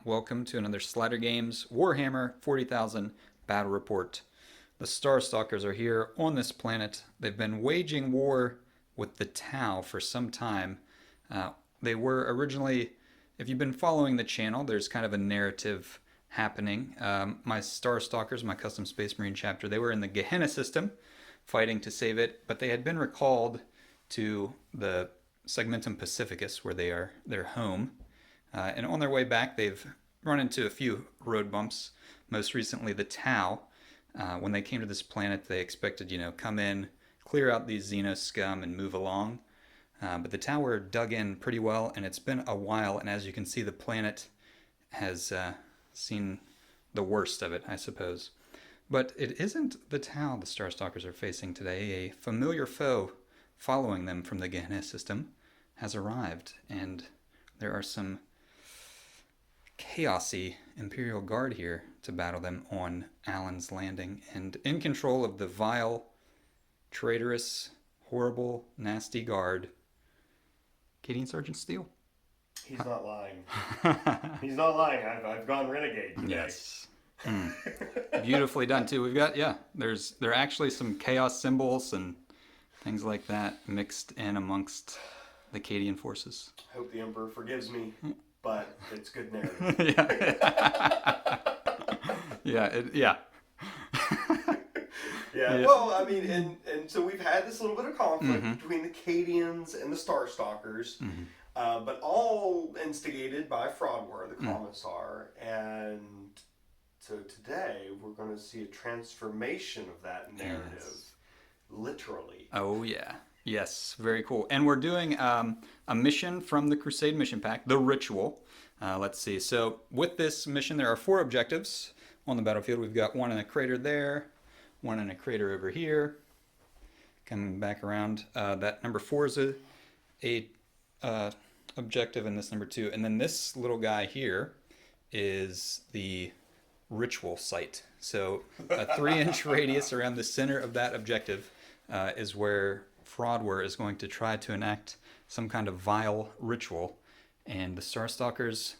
welcome to another Slider Games Warhammer 40,000 Battle Report. The Star Stalkers are here on this planet. They've been waging war with the Tau for some time. They were originally, if you've been following the channel, there's kind of a narrative happening. My Star Stalkers, my custom Space Marine chapter, they were in the Gahenna System fighting to save it, but they had been recalled to the Segmentum Pacificus, where they are their home. And on their way back, they've run into a few road bumps. Most recently, the Tau. When they came to this planet, they expected, come in, clear out these Xeno scum, and move along. But the Tau were dug in pretty well, and it's been a while. And as you can see, the planet has seen the worst of it, I suppose. But it isn't the Tau the Star Stalkers are facing today. A familiar foe following them from the Gahenna System has arrived, and there are some chaosy Imperial Guard here to battle them on Allen's Landing, and in control of the vile, traitorous, horrible, nasty guard, Cadian Sergeant Steele. He's not lying. He's not lying. I've gone renegade today. Yes. Beautifully done too. We've got there are actually some chaos symbols and things like that mixed in amongst the Cadian forces. I hope the Emperor forgives me, but it's good narrative. Yeah. Well, I mean, and so we've had this little bit of conflict between the Cadians and the Star Stalkers, but all instigated by Fradwr, the commissar, and so today we're going to see a transformation of that narrative, literally. Oh, yeah. Yes, very cool. And we're doing a mission from the Crusade Mission Pack, the Ritual. Let's see. So with this mission, there are 4 objectives on the battlefield. We've got one in a crater there, one in a crater over here. Coming back around, that number 4 is a objective, and this number 2. And then this little guy here is the Ritual site. So a 3-inch radius around the center of that objective is where Fradwr is going to try to enact some kind of vile ritual, and the Star Stalkers,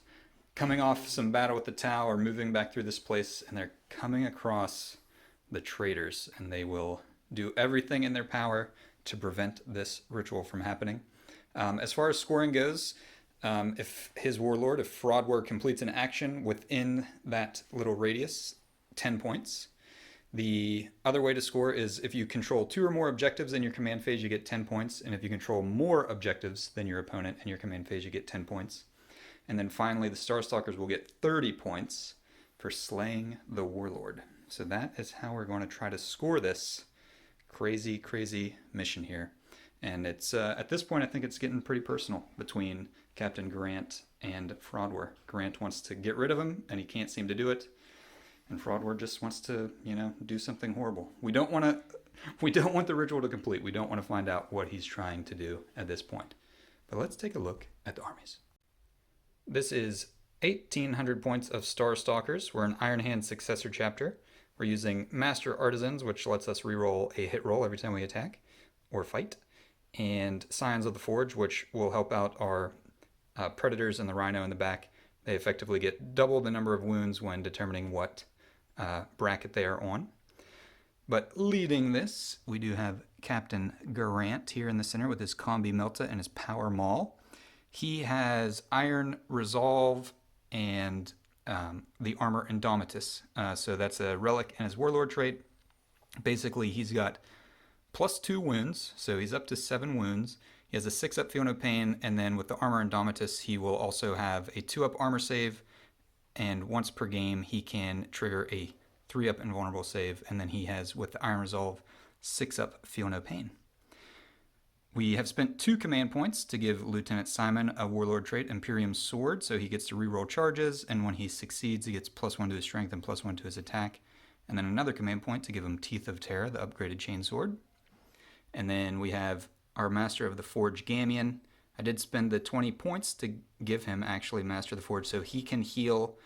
coming off some battle with the Tau, are moving back through this place, and they're coming across the traitors, and they will do everything in their power to prevent this ritual from happening. As far as scoring goes, if his warlord, if Fradwr completes an action within that little radius, 10 points. The other way to score is if you control 2 or more objectives in your command phase, you get 10 points. And if you control more objectives than your opponent in your command phase, you get 10 points. And then finally, the Star Stalkers will get 30 points for slaying the warlord. So that is how we're going to try to score this crazy, crazy mission here. And it's at this point, I think it's getting pretty personal between Captain Grant and Fradwr. Grant wants to get rid of him, and he can't seem to do it. And Fradwr just wants to, do something horrible. We don't want the ritual to complete. We don't want to find out what he's trying to do at this point. But let's take a look at the armies. This is 1,800 points of Star Stalkers. We're an Iron Hand successor chapter. We're using Master Artisans, which lets us reroll a hit roll every time we attack or fight. And Scions of the Forge, which will help out our Predators and the Rhino in the back. They effectively get double the number of wounds when determining what bracket they are on. But leading this, we do have Captain Grant here in the center with his Combi Melta and his Power Maul. He has Iron Resolve and the Armor Indomitus. So that's a relic in his Warlord trait. Basically, he's got +2 wounds, so he's up to 7 wounds. He has a 6-up Feel No Pain, and then with the Armor Indomitus, he will also have a 2-up armor save, and once per game, he can trigger a 3-up invulnerable save, and then he has, with the Iron Resolve, 6-up Feel No Pain. We have spent 2 command points to give Lieutenant Simon a Warlord trait, Imperium Sword, so he gets to reroll charges, and when he succeeds, he gets +1 to his strength and +1 to his attack. And then another command point to give him Teeth of Terror, the upgraded chainsword. And then we have our Master of the Forge, Gamian. I did spend the 20 points to give him actually Master of the Forge, so he can heal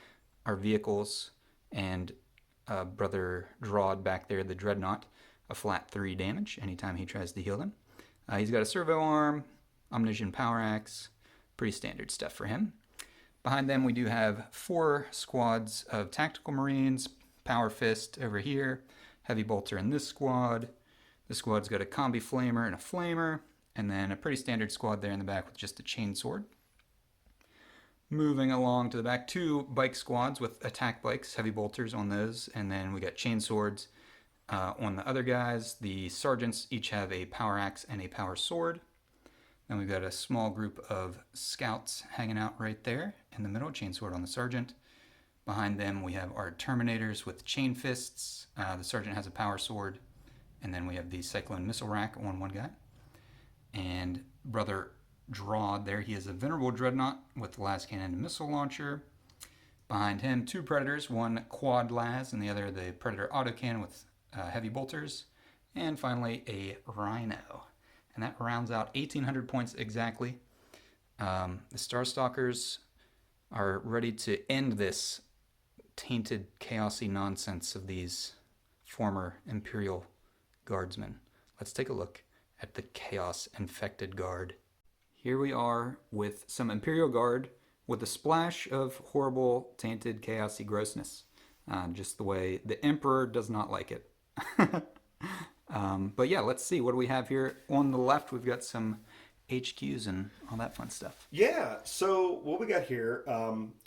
our vehicles and Brother Drawd back there, the Dreadnought, a flat 3 damage anytime he tries to heal them. He's got a servo arm, Omniscient Power Axe, pretty standard stuff for him. Behind them, we do have 4 squads of tactical marines, power fist over here, heavy bolter in this squad. This squad's got a combi flamer and a flamer, and then a pretty standard squad there in the back with just a chainsword. Moving along to the back, 2 bike squads with attack bikes, heavy bolters on those, and then we got chainswords on the other guys. The sergeants each have a power axe and a power sword. Then we've got a small group of scouts hanging out right there in the middle, chainsword on the sergeant. Behind them we have our terminators with chain fists. The sergeant has a power sword, and then we have the cyclone missile rack on one guy. And Brother Drawd there, he is a venerable dreadnought with the las cannon and missile launcher. Behind him, 2 predators, one quad las and the other the predator autocannon with heavy bolters. And finally a rhino. And that rounds out 1,800 points exactly. The Star Stalkers are ready to end this tainted, chaosy nonsense of these former Imperial Guardsmen. Let's take a look at the chaos-infected Guard. Here we are with some Imperial Guard with a splash of horrible, tainted, chaosy grossness. Just the way the Emperor does not like it. But yeah, let's see. What do we have here? On the left, we've got some HQs and all that fun stuff. Yeah, so what we got here,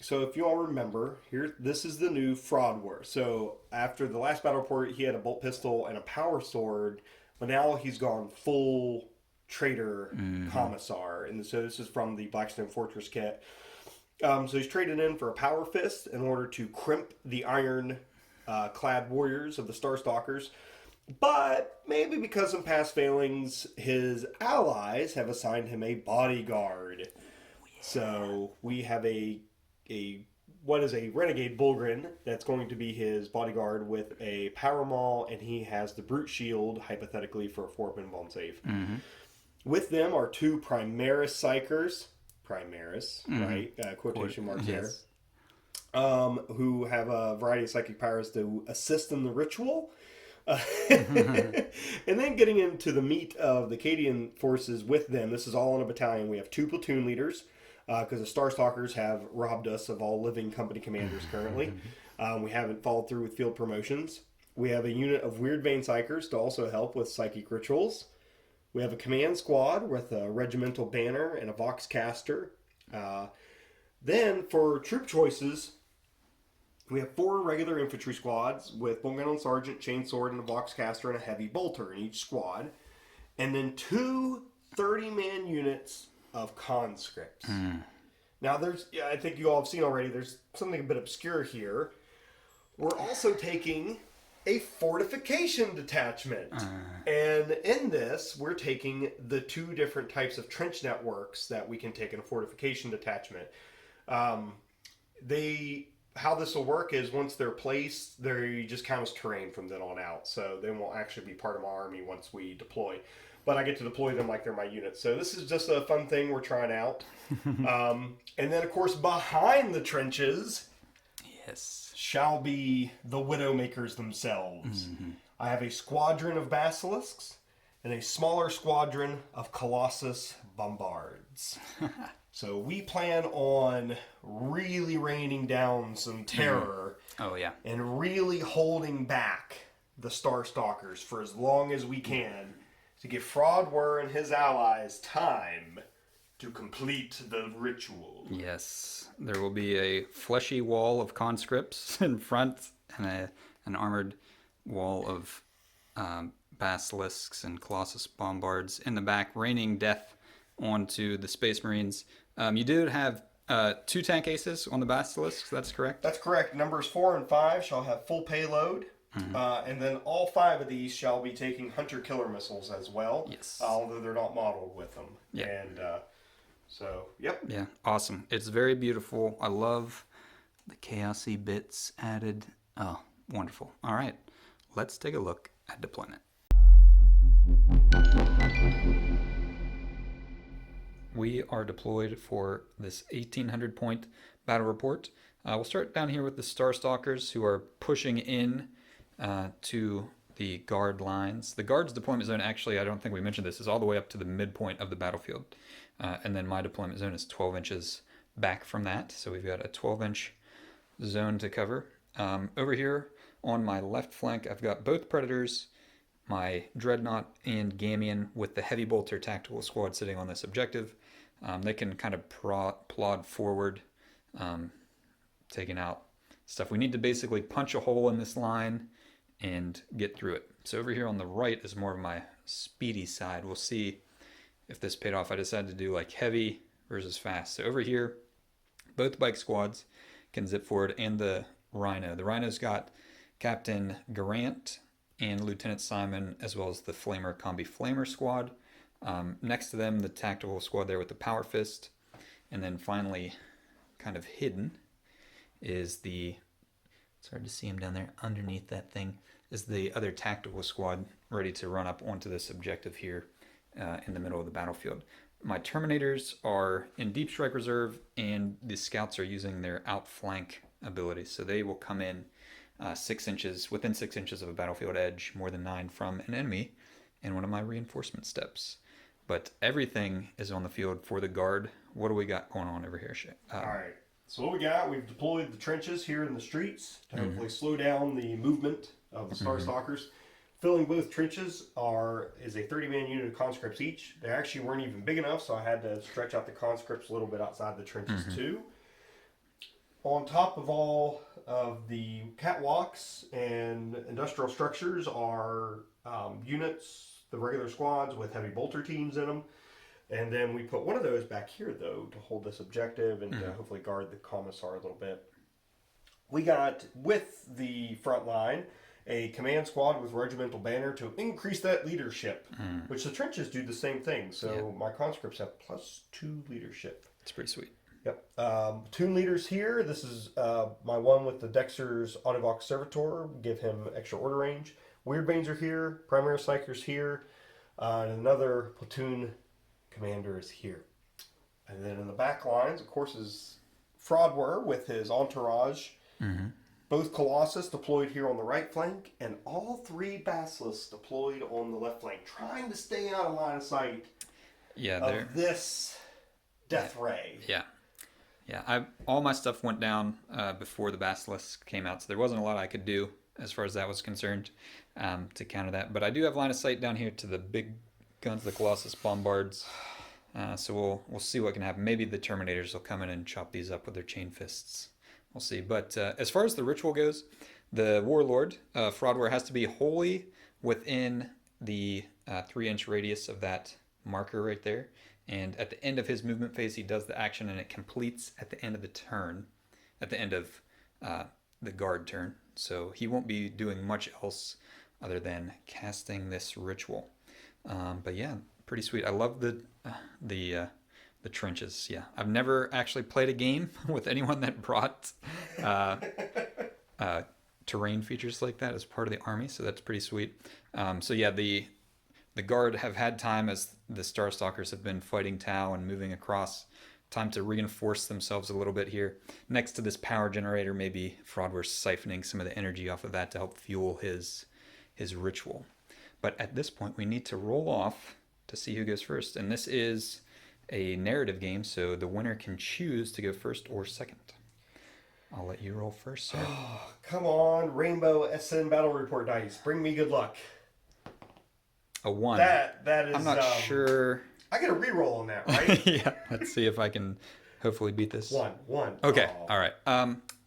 so if you all remember, this is the new Fradwr. So after the last battle report, he had a bolt pistol and a power sword, but now he's gone full traitor commissar. And so this is from the Blackstone Fortress kit. So he's traded in for a power fist in order to crimp the iron clad warriors of the Star Stalkers. But maybe because of past failings, his allies have assigned him a bodyguard. Yeah. So we have a renegade Bulgrin that's going to be his bodyguard with a power maul, and he has the brute shield, hypothetically, for a 4-pin bomb save. Mm-hmm. With them are 2 Primaris Psychers. Primaris, right? Quotation marks yes. there. Who have a variety of psychic powers to assist in the ritual. And then getting into the meat of the Cadian forces with them, this is all in a battalion. We have 2 platoon leaders, because the Star Stalkers have robbed us of all living company commanders currently. We haven't followed through with field promotions. We have a unit of Weird Vein Psychers to also help with psychic rituals. We have a command squad with a regimental banner and a vox caster. Then for troop choices, we have 4 regular infantry squads with bolt gun sergeant, chainsword, and a vox caster and a heavy bolter in each squad. And then 2 30-man units of conscripts. Now, I think you all have seen already, there's something a bit obscure here. We're also taking a fortification detachment. And in this, we're taking the 2 different types of trench networks that we can take in a fortification detachment. How this will work is once they're placed, they just count as terrain from then on out. So they won't actually be part of my army once we deploy. But I get to deploy them like they're my units. So this is just a fun thing we're trying out. And then, of course, behind the trenches shall be the Widowmakers themselves. I have a squadron of basilisks and a smaller squadron of Colossus bombards. So we plan on really raining down some terror. And really holding back the Star Stalkers for as long as we can to give Fradwr and his allies time to complete the ritual. Yes, there will be a fleshy wall of conscripts in front and an armored wall of basilisks and Colossus bombards in the back, raining death onto the Space Marines. You did have 2 tank aces on the basilisks, that's correct? That's correct. Numbers 4 and 5 shall have full payload. And then all 5 of these shall be taking hunter-killer missiles as well. Yes. Although they're not modeled with them. Yeah. And so, yep. Yeah, awesome. It's very beautiful. I love the chaosy bits added. Oh, wonderful. All right, let's take a look at deployment. We are deployed for this 1,800 point battle report. We'll start down here with the Star Stalkers, who are pushing in to the guard lines. The guard's deployment zone, actually, I don't think we mentioned this, is all the way up to the midpoint of the battlefield. And then my deployment zone is 12 inches back from that. So we've got a 12-inch zone to cover. Over here on my left flank, I've got both Predators, my Dreadnought and Gamian with the Heavy Bolter Tactical Squad sitting on this objective. They can kind of plod forward, taking out stuff. We need to basically punch a hole in this line and get through it. So over here on the right is more of my speedy side. We'll see if this paid off. I decided to do like heavy versus fast. So over here, both bike squads can zip forward, and the Rhino. The Rhino's got Captain Garant and Lieutenant Simon, as well as the Flamer Combi Flamer squad. Next to them, the tactical squad there with the Power Fist. And then finally, kind of hidden, is the, it's hard to see him down there, underneath that thing, is the other tactical squad ready to run up onto this objective here in the middle of the battlefield. My Terminators are in Deep Strike Reserve, and the Scouts are using their outflank ability. So they will come in 6 inches, within 6 inches of a battlefield edge, more than 9 from an enemy, in one of my reinforcement steps. But everything is on the field for the Guard. What do we got going on over here, Shay? All right. So what we got, we've deployed the trenches here in the streets to hopefully slow down the movement of the Star Stalkers. Filling both trenches is a 30-man unit of conscripts each. They actually weren't even big enough, so I had to stretch out the conscripts a little bit outside the trenches too. On top of all of the catwalks and industrial structures are units, the regular squads with heavy bolter teams in them. And then we put one of those back here, though, to hold this objective and to hopefully guard the commissar a little bit. We got, with the front line, a command squad with regimental banner to increase that leadership, which the trenches do the same thing. So my conscripts have +2 leadership. It's pretty sweet. Yep. Platoon leaders here. This is my one with the Dexter's Autovox Servitor. Give him extra order range. Weirdbanes are here. Primary Psychers here. And another platoon commander is here. And then in the back lines, of course, is Fradwr with his entourage. Both Colossus deployed here on the right flank, and all 3 Basilisks deployed on the left flank, trying to stay out of line of sight of this death ray. Yeah, all my stuff went down before the Basilisk came out, so there wasn't a lot I could do as far as that was concerned to counter that. But I do have line of sight down here to the big guns, the Colossus Bombards. So we'll see what can happen. Maybe the Terminators will come in and chop these up with their chain fists. We'll see. But as far as the ritual goes, the Warlord, Fradwr, has to be wholly within the 3-inch radius of that marker right there. And at the end of his movement phase, he does the action, and it completes at the end of the turn, at the end of the Guard turn. So he won't be doing much else other than casting this ritual. But yeah, pretty sweet. I love the trenches. Yeah, I've never actually played a game with anyone that brought terrain features like that as part of the army, so that's pretty sweet. So yeah, the Guard have had time, as the Star Stalkers have been fighting Tau and moving across, time to reinforce themselves a little bit here. Next to this power generator, maybe Fradwr's siphoning some of the energy off of that to help fuel his ritual. But at this point, we need to roll off to see who goes first. And this is a narrative game, so the winner can choose to go first or second. I'll let you roll first, sir. Oh, come on, Rainbow SN Battle Report dice. Bring me good luck. A 1. That is... I'm not sure... I get a reroll on that, right? Yeah, let's see if I can hopefully beat this. 1. Okay, Oh. all right.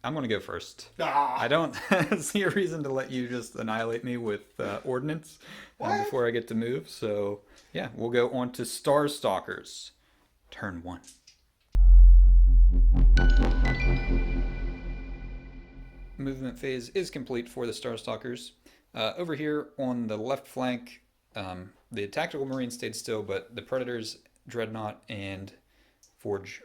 I'm going to go first. Ah. I don't see a reason to let you just annihilate me with ordnance before I get to move. So, yeah, we'll go on to Star Stalkers. Turn 1. Movement phase is complete for the Star Stalkers. Over here on the left flank, the Tactical Marine stayed still, but the Predators, Dreadnought, and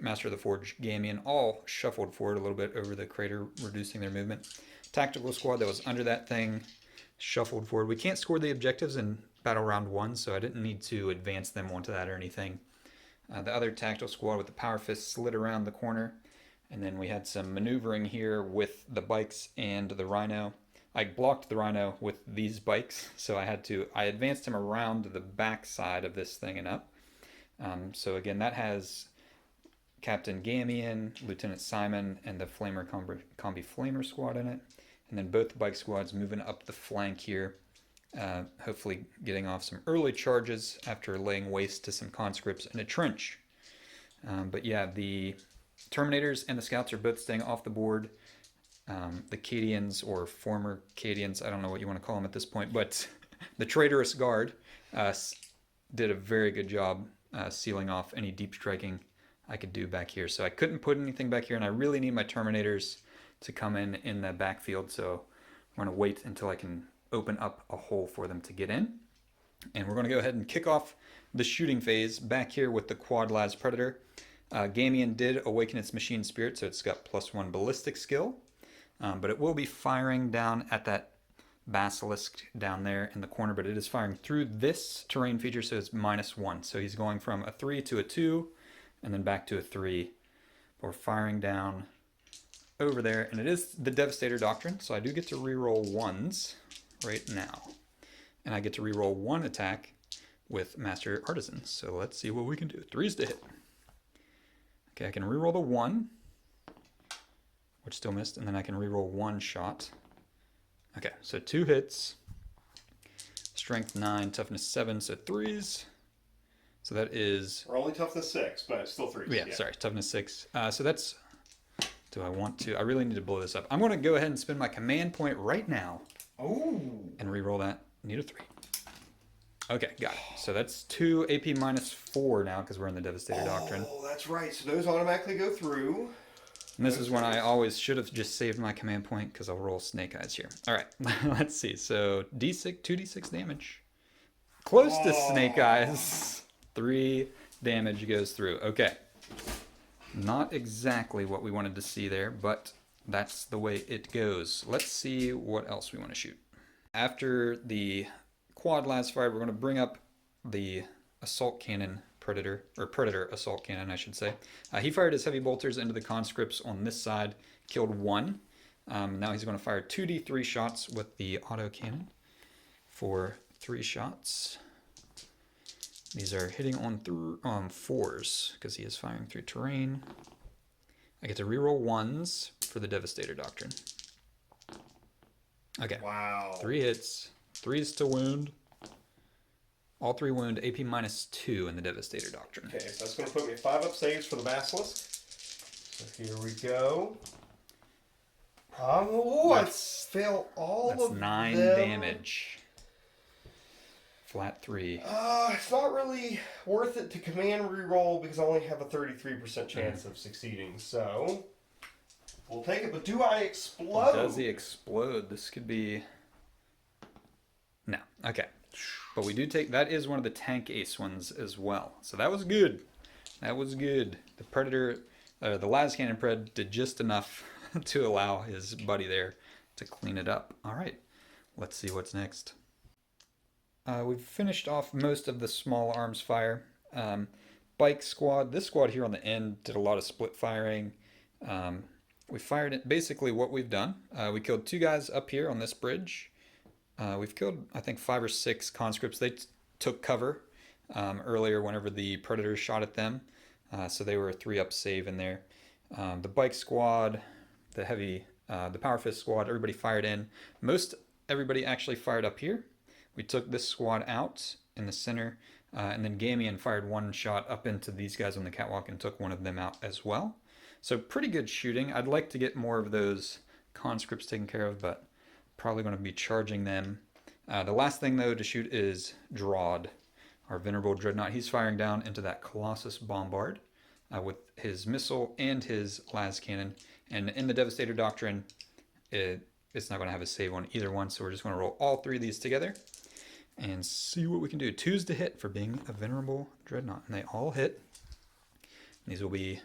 Master of the Forge, Gamian, all shuffled forward a little bit over the crater, reducing their movement. Tactical squad that was under that thing shuffled forward. We can't score the objectives in Battle Round 1, so I didn't need to advance them onto that or anything. The other tactical squad with the Power Fist slid around the corner, and then we had some maneuvering here with the bikes and the Rhino. I blocked the Rhino with these bikes, so I advanced him around the back side of this thing and up. So again, that has Captain Gamian, Lieutenant Simon, and the Flamer Combi Flamer squad in it. And then both bike squads moving up the flank here. Hopefully getting off some early charges after laying waste to some conscripts in a trench. But yeah, the Terminators and the Scouts are both staying off the board. The Cadians, or former Cadians, I don't know what you want to call them at this point, but the Traitorous Guard did a very good job sealing off any deep striking I could do back here. So I couldn't put anything back here, and I really need my Terminators to come in the backfield. So I'm going to wait until I can open up a hole for them to get in. And we're going to go ahead and kick off the shooting phase back here with the Quad Las Predator. Gamian did awaken its machine spirit, so it's got +1 ballistic skill. But it will be firing down at that basilisk down there in the corner, but it is firing through this terrain feature, so it's -1. So he's going from a 3 to a 2, and then back to a 3. We're firing down over there, and it is the Devastator Doctrine, so I do get to reroll 1s right now. And I get to reroll 1 attack with Master Artisan. So let's see what we can do. 3s to hit. Okay, I can reroll the 1, which still missed, and then I can reroll 1 shot. Okay, so 2 hits. Strength 9, toughness 7, so 3s. So that is... We're only toughness 6, but it's still 3s. Yeah, sorry, toughness 6. So that's... Do I want to? I really need to blow this up. I'm going to go ahead and spend my command point right now. Oh. And reroll that. Need a 3. Okay, got it. So that's 2 AP -4 now because we're in the Devastator Doctrine. Oh, that's right. So those automatically go through. And this is when I always should have just saved my command point because I'll roll Snake Eyes here. All right, let's see. So D6, 2d6 damage. Close to Snake Eyes. 3 damage goes through. Okay. Not exactly what we wanted to see there, but that's the way it goes. Let's see what else we want to shoot. After the Quad Las fired, we're going to bring up the Assault Cannon Predator, or Predator Assault Cannon, I should say. He fired his heavy bolters into the conscripts on this side, killed 1. Now he's going to fire 2d3 shots with the auto cannon for 3 shots. These are hitting on 4s because he is firing through terrain. I get to reroll 1s for the Devastator Doctrine. Okay. Wow. 3 hits, 3s to wound. All 3 wound, AP -2 in the Devastator Doctrine. Okay, so that's going to put me at 5 up saves for the Basilisk. So here we go. Oh, I fail all of them. That's 9 damage. Flat 3. It's not really worth it to command reroll because I only have a 33% chance of succeeding. So we'll take it. But do I explode? Does he explode? This could be... No. Okay. But we do take... That is one of the tank ace ones as well. So that was good. That was good. The Predator... the Las Cannon Pred did just enough to allow his buddy there to clean it up. All right. Let's see what's next. We've finished off most of the small arms fire. Bike squad. This squad here on the end did a lot of split firing. We fired it. Basically what we've done. We killed 2 guys up here on this bridge. We've killed, I think, 5 or 6 conscripts. They took cover earlier whenever the Predators shot at them. So they were a 3-up save in there. The bike squad, the Power Fist squad, everybody fired in. Most everybody actually fired up here. We took this squad out in the center, and then Gamian fired 1 shot up into these guys on the catwalk and took one of them out as well. So pretty good shooting. I'd like to get more of those conscripts taken care of, but probably going to be charging them. The last thing, though, to shoot is Drawd, our Venerable Dreadnought. He's firing down into that Colossus Bombard with his missile and his las cannon. And in the Devastator Doctrine, it's not going to have a save on either one, so we're just going to roll all 3 of these together and see what we can do. 2s to hit for being a Venerable Dreadnought, and they all hit. These will be...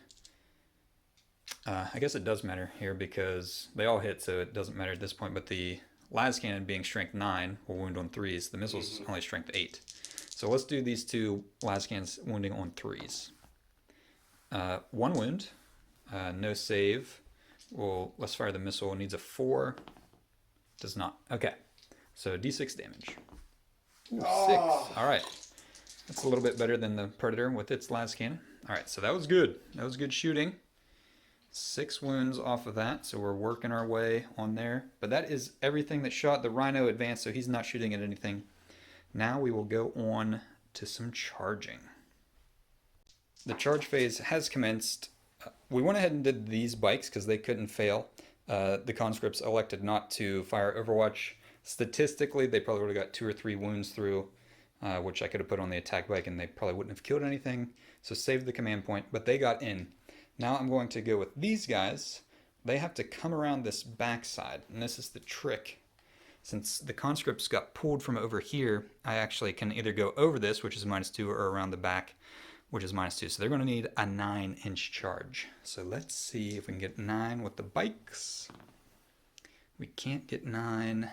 I guess it does matter here because they all hit, so it doesn't matter at this point, but the las cannon being strength 9 will wound on 3s. The missile's only strength 8. So let's do these 2 las cannons wounding on 3s. 1 wound, no save. Well, let's fire the missile. It needs a 4. Does not. Okay. So d6 damage. Ooh, 6. All right. That's a little bit better than the Predator with its las cannon. All right, so that was good. That was good shooting. 6 wounds off of that, so we're working our way on there. But that is everything that shot. The Rhino advanced, so he's not shooting at anything. Now we will go on to some charging. The charge phase has commenced. We went ahead and did these bikes because they couldn't fail. The conscripts elected not to fire Overwatch. Statistically, they probably would have got 2 or 3 wounds through, which I could have put on the attack bike and they probably wouldn't have killed anything. So saved the command point, but they got in. Now I'm going to go with these guys. They have to come around this backside, and this is the trick. Since the conscripts got pulled from over here, I actually can either go over this, which is -2, or around the back, which is -2. So they're going to need a 9-inch charge. So let's see if we can get 9 with the bikes. We can't get 9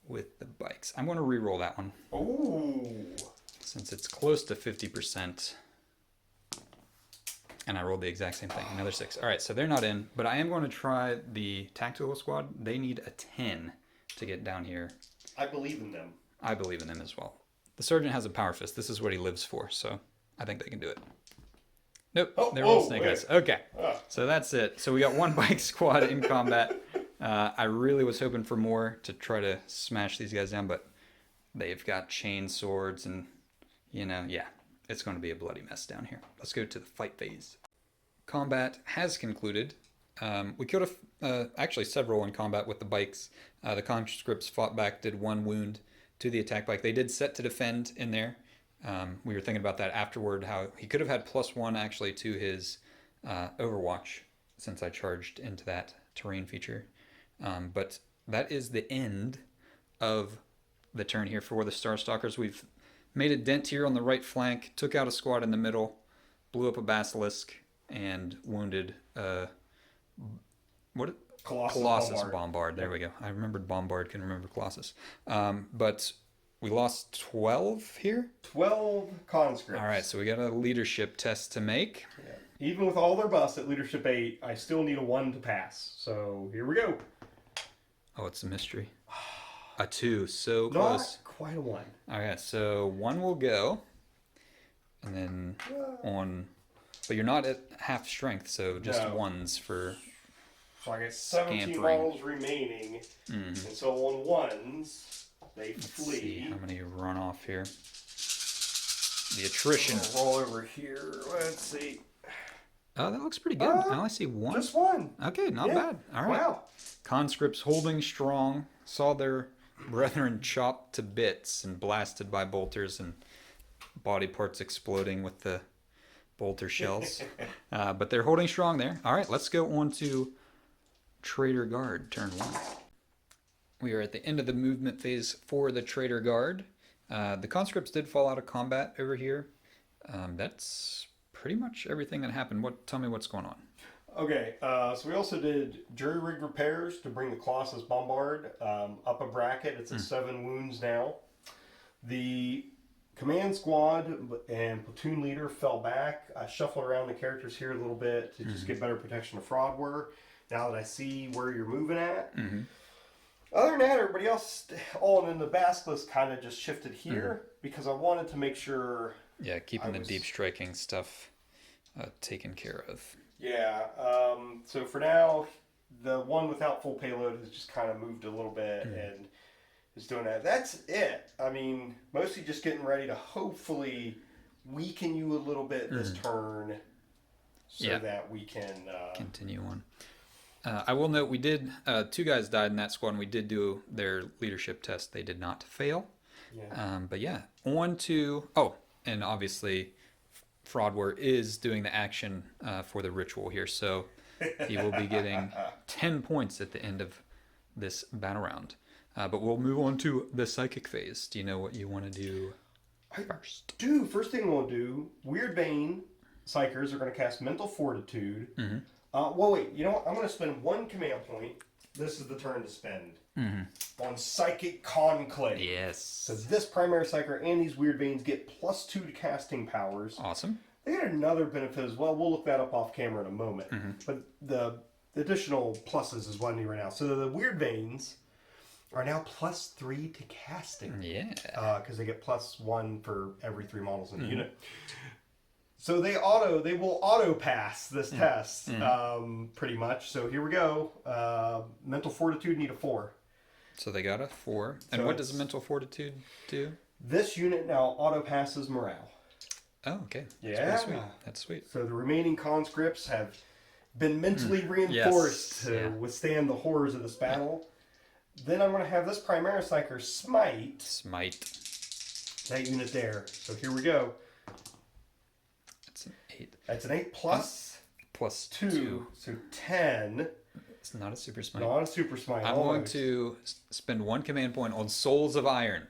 with the bikes. I'm going to re-roll that one. Ooh. Since it's close to 50%. And I rolled the exact same thing, another 6. All right, so they're not in, but I am going to try the tactical squad. They need a 10 to get down here. I believe in them. I believe in them as well. The sergeant has a power fist. This is what he lives for, so I think they can do it. Nope, they're all snake eyes. Okay, so that's it. So we got 1 bike squad in combat. I really was hoping for more to try to smash these guys down, but they've got chain swords and, yeah. It's going to be a bloody mess down here. Let's go to the fight phase. Combat has concluded. We killed actually several in combat with the bikes. The conscripts fought back, did 1 wound to the attack bike. They did set to defend in there. We were thinking about that afterward, how he could have had +1 actually to his Overwatch since I charged into that terrain feature. But that is the end of the turn here for the Star Stalkers. We've made a dent here on the right flank, took out a squad in the middle, blew up a basilisk, and wounded Colossus Bombard. There we go. I remembered Bombard, couldn't remember Colossus. But we lost 12 here. 12 conscripts. All right, so we got a leadership test to make. Yeah. Even with all their busts at leadership 8, I still need a 1 to pass. So here we go. Oh, it's a mystery. A 2, so close. Not quite a 1. All right, so 1 will go, and then on, but you're not at half strength, so just 1s for. So I got 17 models remaining, and so on 1s they flee. Let's see how many run off here. The attrition. Roll over here. Let's see. Oh, that looks pretty good. I only see 1. Just 1. Okay, not bad. All right. Wow. Conscripts holding strong. Saw their brethren chopped to bits and blasted by bolters and body parts exploding with the bolter shells. But they're holding strong there. All right, let's go on to Traitor Guard, turn 1. We are at the end of the movement phase for the Traitor Guard. The conscripts did fall out of combat over here. That's pretty much everything that happened. Tell me what's going on. Okay, so we also did jury-rig repairs to bring the Colossus Bombard up a bracket. It's at 7 wounds now. The command squad and platoon leader fell back. I shuffled around the characters here a little bit to just get better protection of Fradwr. Now that I see where you're moving at. Other than that, everybody else, and the basilisk kind of just shifted here because I wanted to make sure. Yeah, keeping the deep striking stuff taken care of. Yeah, so for now, the one without full payload has just kind of moved a little bit and is doing that. That's it. I mean, mostly just getting ready to hopefully weaken you a little bit this turn so that we can continue on. I will note we did, 2 guys died in that squad and we did do their leadership test. They did not fail. Yeah. But yeah, on to, and obviously Fradwr is doing the action for the ritual here, so he will be getting 10 points at the end of this battle round. But we'll move on to the psychic phase. Do you know what you want to do first? First thing we'll do, Weird Bane Psychers are going to cast Mental Fortitude. Well, wait, you know what? I'm going to spend 1 command point. This is the turn to spend. On Psychic Conclave. Yes. So this primary psyker and these Weird Veins get +2 to casting powers. Awesome. They get another benefit as well. We'll look that up off camera in a moment. But the additional pluses is what I need right now. So the Weird Veins are now +3 to casting. Yeah. Because they get +1 for every 3 models in the unit. So they will auto pass this test, pretty much. So here we go. Mental fortitude need a 4. So they got a 4. And So what does mental fortitude do? This unit now auto passes morale. Oh, okay. Yeah. That's pretty sweet. That's sweet. So the remaining conscripts have been mentally reinforced to withstand the horrors of this battle. Then I'm going to have this Primaris Psyker smite. Smite. That unit there. So here we go. That's an 8. That's an 8 plus +2. So 10. It's not a super smite. Not a super smite. I'm going to spend 1 command point on Souls of Iron.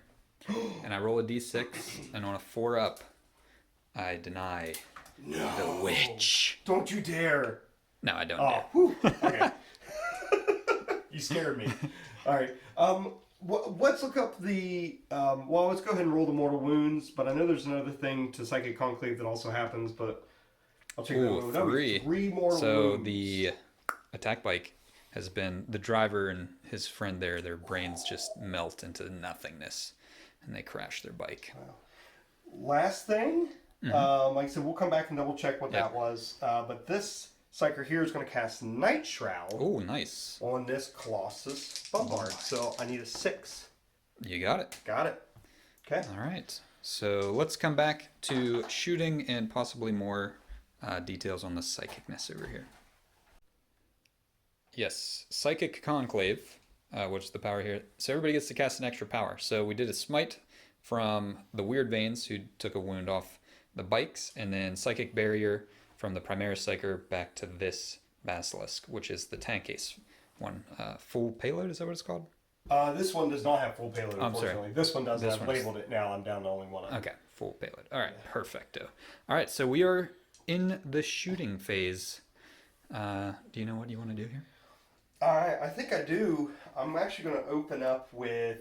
And I roll a d6, and on a 4 up, I deny the witch. Don't you dare. No, I don't Oh, dare. whew. Okay. You scared me. All right. Let's look up the... well, let's go ahead and roll the mortal wounds, but I know there's another thing to Psychic Conclave that also happens, but I'll check that Ooh, out. 3. 3 mortal So wounds. the attack bike has been... The driver and his friend there, their brains just melt into nothingness, and they crash their bike. Last thing, like I said, we'll come back and double check what that was, but this Psyker here is going to cast Night Shroud Oh, nice. on this Colossus Bombard. So I need a 6. You got it. Got it. Okay. All right. So let's come back to shooting and possibly more details on the psychicness over here. Yes, Psychic Conclave, which is the power here. So everybody gets to cast an extra power. So we did a smite from the Weird Veins, who took a wound off the bikes, and then Psychic Barrier from the Primaris Psyker back to this Basilisk, which is the tank case one. Full payload, is that what it's called? This one does not have full payload, I'm sorry. unfortunately. This one does. This I've one's- labeled it now. I'm down to only one. Okay, full payload. All right, perfecto. All right, so we are in the shooting phase. Do you know what you want to do here? I think I do. I'm actually going to open up with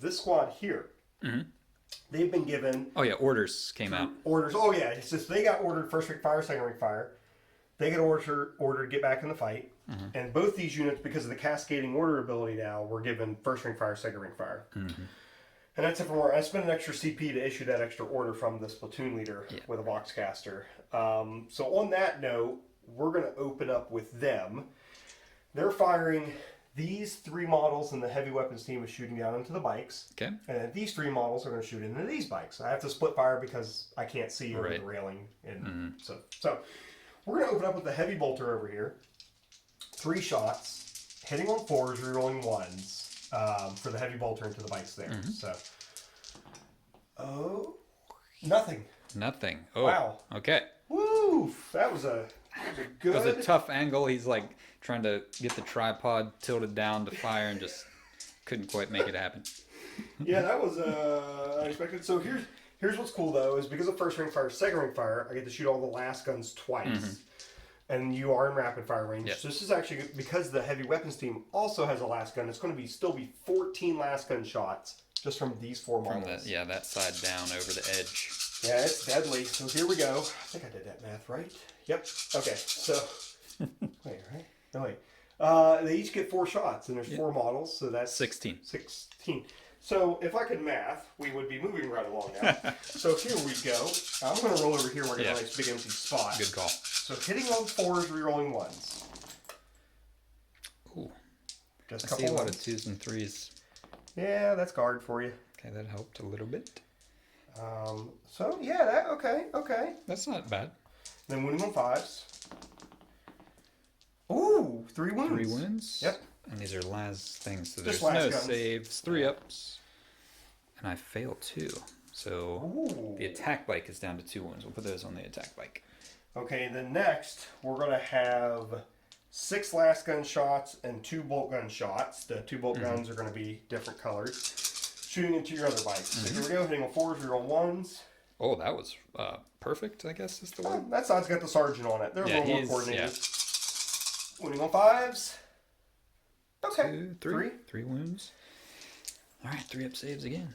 this squad here. They've been given Oh yeah, orders came out. orders. Oh yeah, it's just they got ordered first ring fire, second ring fire. They get ordered to get back in the fight. And both these units, because of the cascading order ability now, were given first ring fire, second ring fire. And that's it for more. I spent an extra CP to issue that extra order from this platoon leader with a Voxcaster. So on that note, we're going to open up with them. They're firing these 3 models, and the heavy weapons team is shooting down into the bikes. Okay. And then these 3 models are going to shoot into these bikes. I have to split fire because I can't see over Right. the railing. And so we're going to open up with the heavy bolter over here. 3 shots, hitting on 4s, rerolling 1s for the heavy bolter into the bikes there. So, nothing. Nothing. Oh, Wow. Okay. Woo! That was a It good. was a tough angle. He's like trying to get the tripod tilted down to fire and just couldn't quite make it happen. Yeah, that was unexpected. So here's what's cool though is because of first ring fire, second ring fire, I get to shoot all the last guns twice, and you are in rapid fire range. Yep. So this is actually because the heavy weapons team also has a last gun. It's going to still be 14 last gun shots just from these 4 From models. that side down over the edge. Yeah, it's deadly. So here we go. I think I did that math right. Yep. Okay. So wait, right? No wait. They each get 4 shots, and there's 4 models, so that's 16. 16. So if I could math, we would be moving right along now. So here we go. I'm going to roll over here where I get a nice big empty spot. Good call. So hitting on 4s, rerolling 1s. Ooh. Just a I couple see a lot of ones. 2s and 3s. Yeah, that's guard for you. Okay, that helped a little bit. So yeah, okay. That's not bad. Then winning on 5s. Ooh, 3 wounds. 3 wounds. Yep. And these are las things, so Just there's no las guns. saves. 3 ups. And I fail 2. So Ooh. the attack bike is down to 2 wounds. We'll put those on the attack bike. Okay, then next we're going to have 6 last gun shots and 2 bolt gun shots. The 2 bolt guns are going to be different colors. Shooting into your other bikes. So here we go, hitting on 4s, reroll 1s. Oh, that was perfect, I guess is the word. That side's got the sergeant on it. They're a little more he's- coordinated. Winning on 5s. Okay. 2, 3. 3 wounds. All right, 3 up saves again.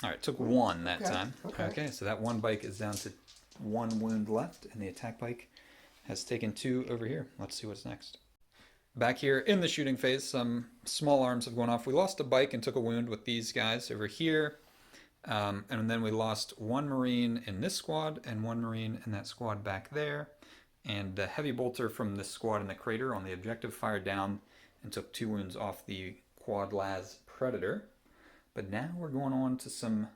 All right, took 1 that time. Okay, so that 1 bike is down to 1 wound left, and the attack bike has taken 2 over here. Let's see what's next. back here in the shooting phase, some small arms have gone off. We lost a bike and took a wound with these guys over here. And then we lost one Marine in this squad and one Marine in that squad back there. And the heavy bolter from this squad in the crater on the objective fired down and took 2 wounds off the quad las Predator. But now we're going on to some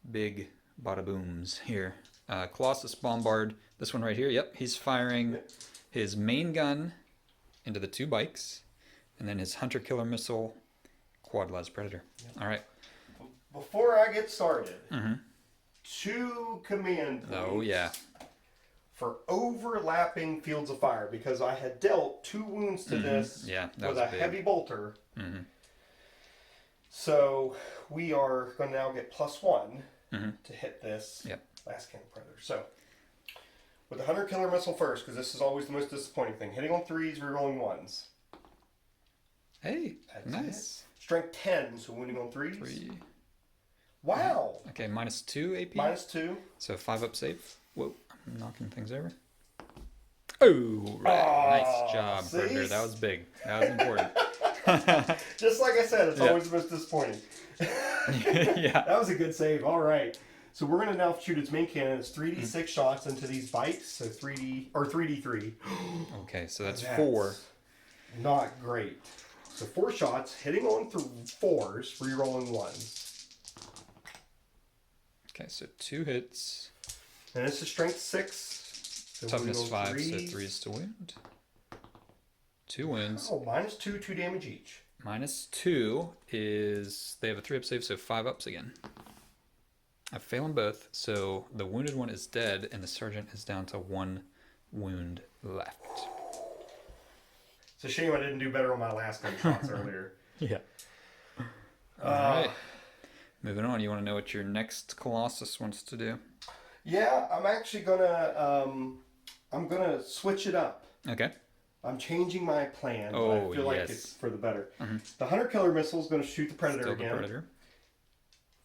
big bada booms here. Colossus Bombard, this one right here, yep, he's firing his main gun into the 2 bikes, and then his Hunter Killer Missile quad las Predator. Yep. All right. Before I get started, 2 command points. Oh, yeah. For overlapping fields of fire, because I had dealt 2 wounds to this with a heavy bolter. So we are going to now get +1 to hit this last cannon Predator. So with the Hunter Killer Missile first, because this is always the most disappointing thing. Hitting on 3s, rerolling 1s. Hey, that's nice. Strength 10, so wounding on 3s. 3. Wow. Okay, -2 AP. -2. So 5 up save. Whoa, I'm knocking things over. Oh, right. Nice job, Predator. That was big. That was important. Just like I said, it's always the most disappointing. Yeah. That was a good save. All right. So we're going to now shoot its main cannon. It's 3d6 shots into these bikes. So 3d3. Okay, so that's 4. Not great. So 4 shots, hitting on 4s, re-rolling 1s. Okay, so 2 hits. And it's a strength 6. So toughness 5, so 3s to wound. 2 wounds. Oh, -2, 2 damage each. -2 is, they have a 3 up save, so 5 ups again. I fail them both, so the wounded one is dead, and the sergeant is down to 1 wound left. It's a shame I didn't do better on my last gun shots earlier. Yeah. All right. Moving on, you want to know what your next Colossus wants to do? Yeah, I'm actually gonna switch it up. Okay. I'm changing my plan. But Oh, I feel like yes. it's for the better. The Hunter Killer Missile is going to shoot the Predator Still again. the Predator.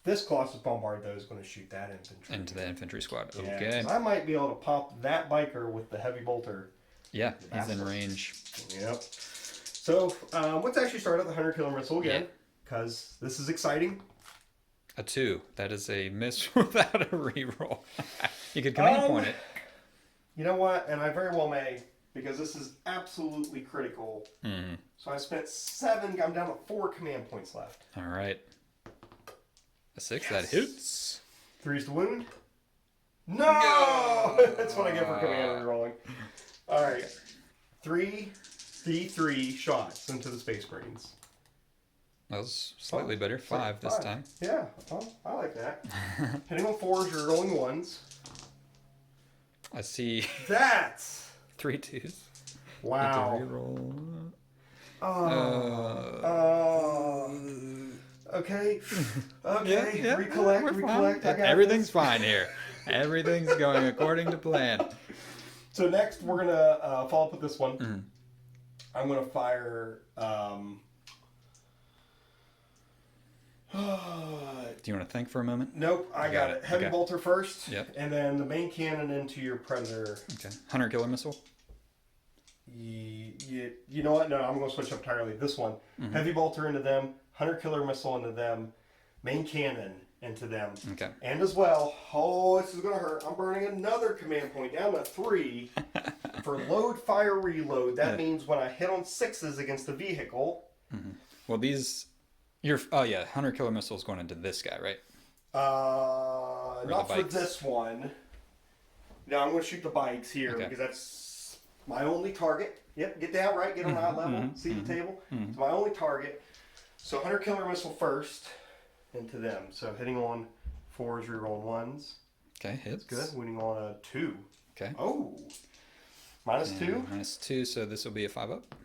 This Colossus Bombard, though, is going to shoot that infantry. Into the infantry squad. Yeah, Okay. 'cause I might be able to pop that biker with the heavy bolter. Yeah, he's in range. Yep. So let's actually start at the Hunter Killer Missile again, because this is exciting. A 2. That is a miss without a reroll. You could command point it. You know what? And I very well may, because this is absolutely critical. So I spent 7. I'm down to 4 command points left. All right. A 6, that hits. 3's the wound. No! That's what I get for command rerolling. All right. 3d3 shots into the Space Marines. That was slightly better. 5 this time. Yeah, well, I like that. Hitting on 4s, you're rolling 1s. I see That's 3 2s. wow. Reroll. Okay. Okay. Recollect. We're Recollect. fine. I got Everything's this. fine here. Everything's going according to plan. So next, we're gonna follow up with this one. I'm gonna fire. Do you want to think for a moment? Nope, I got it. Heavy bolter first. Yep. And then the main cannon into your Predator. Okay. Hunter Killer Missile. You know what? No, I'm going to switch up entirely. This one. Heavy bolter into them. Hunter Killer Missile into them. Main cannon into them. Okay. And as well, this is going to hurt. I'm burning another command point down to 3 for load, fire, reload. That means when I hit on 6s against the vehicle. Well, these... Hunter Killer Missile is going into this guy, right? Not for this one. No, I'm going to shoot the bikes here because that's my only target. Yep, get down right, get on eye level, see the table. It's my only target. So Hunter Killer Missile first into them. So hitting on 4s, rerolling 1s. Okay, hits. Good. Winning on a 2. Okay. Oh. -2. -2, so this will be a 5 up.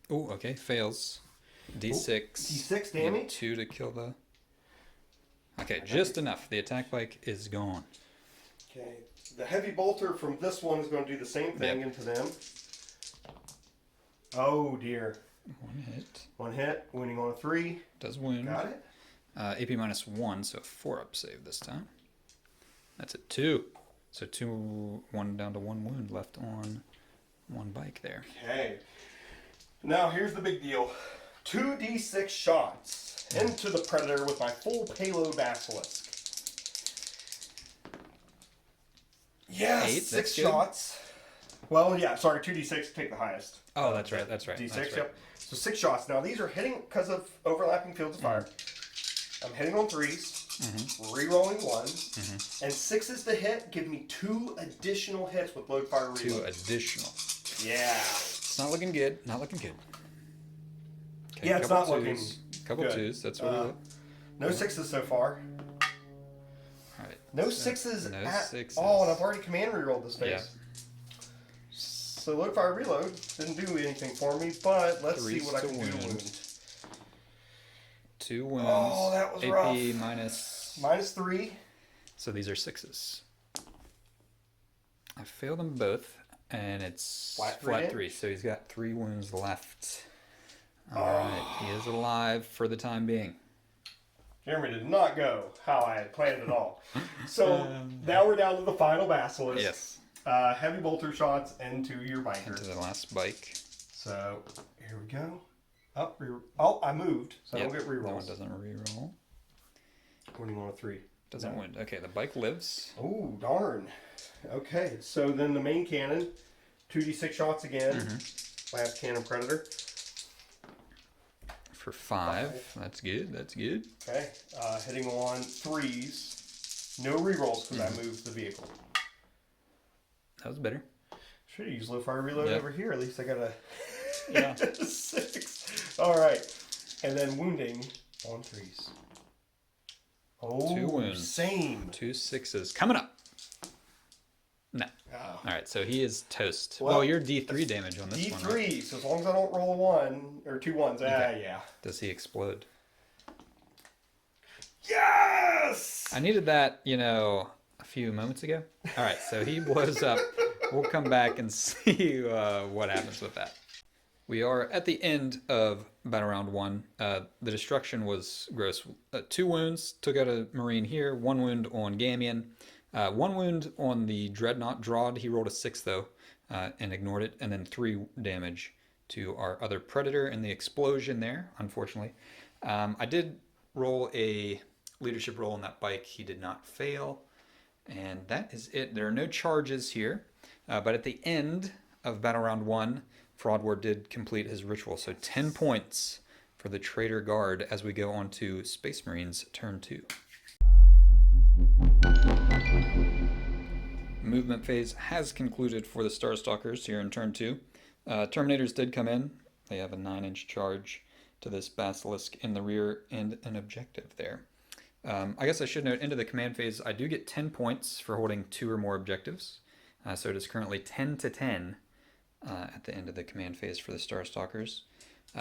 Oh, okay, fails. D6. D6 damage. 2 to kill the... Okay, just enough. The attack bike is gone. Okay. The heavy bolter from this one is going to do the same thing into them. Oh, dear. 1 hit. 1 hit. Winning on a 3. Does wound. Got it. AP -1, so 4 up save this time. That's a 2. So 1 down to 1 wound left on 1 bike there. Okay. Now here's the big deal. 2d6 shots into the Predator with my full payload Basilisk. Yeah, 6 shots. Well, yeah, sorry, 2d6, take the highest. Oh, that's right. D6, That's right. yep. So 6 shots. Now these are hitting because of overlapping fields of fire. I'm hitting on 3s, re-rolling 1s, and 6s to hit give me 2 additional hits with load fire reload. 2 additional. Yeah. It's not looking good. Not looking good. Okay, Yeah, it's not looking couple good. 2s. That's what we look. No 6s so far. All right. No 6s no at 6s. all, and I've already command rerolled this phase. Yeah. So load fire reload didn't do anything for me, but let's see 3s what I to can do to wound. wound. 2 wounds. Oh, that was AP rough. minus. -3. So these are 6s. I failed them both, and it's Flat flat 3. 3. So he's got 3 wounds left. All right, he is alive for the time being. Jeremy did not go how I had planned at all. So now we're down to the final Basilisk. Yes. Heavy bolter shots into your biker. Into the last bike. So here we go. Oh, I moved, so I Yep, don't get that one rerolls. doesn't reroll. Winning on a 3. Doesn't win. Okay, the bike lives. Oh, darn. Okay, so then the main cannon, 2d6 shots again. Last cannon Predator. For 5. That's good. That's good. Okay, hitting on 3s. No rerolls because I moved the vehicle. That was better. Should have used low fire reload Yep. over here. At least I got a Yeah. 6. All right, and then wounding on 3s. Oh, 2 wounds. Same. 2 6s. Coming up. No. Oh. All right, so he is toast. Well, Well, you're D3 damage on this one, D3, right? so as long as I don't roll a 1 or 2 1s, yeah. Does he explode? Yes! I needed that, a few moments ago. All right, so he blows up. We'll come back and see what happens with that. We are at the end of battle round 1. The destruction was gross. 2 wounds, took out a Marine here. 1 wound on Gamian. 1 wound on the Dreadnought Drawd. He rolled a 6 though and ignored it. And then 3 damage to our other Predator in the explosion there, unfortunately. I did roll a leadership roll on that bike. He did not fail. And that is it. There are no charges here. But at the end of battle round 1, Fradwr did complete his ritual. So 10 points for the Traitor Guard as we go on to Space Marines turn 2. Movement phase has concluded for the Star Stalkers here in turn 2. Terminators did come in. They have a 9-inch charge to this Basilisk in the rear and an objective there. I guess I should note, into the command phase, I do get 10 points for holding 2 or more objectives. So it is currently 10 to 10 at the end of the command phase for the Star Stalkers.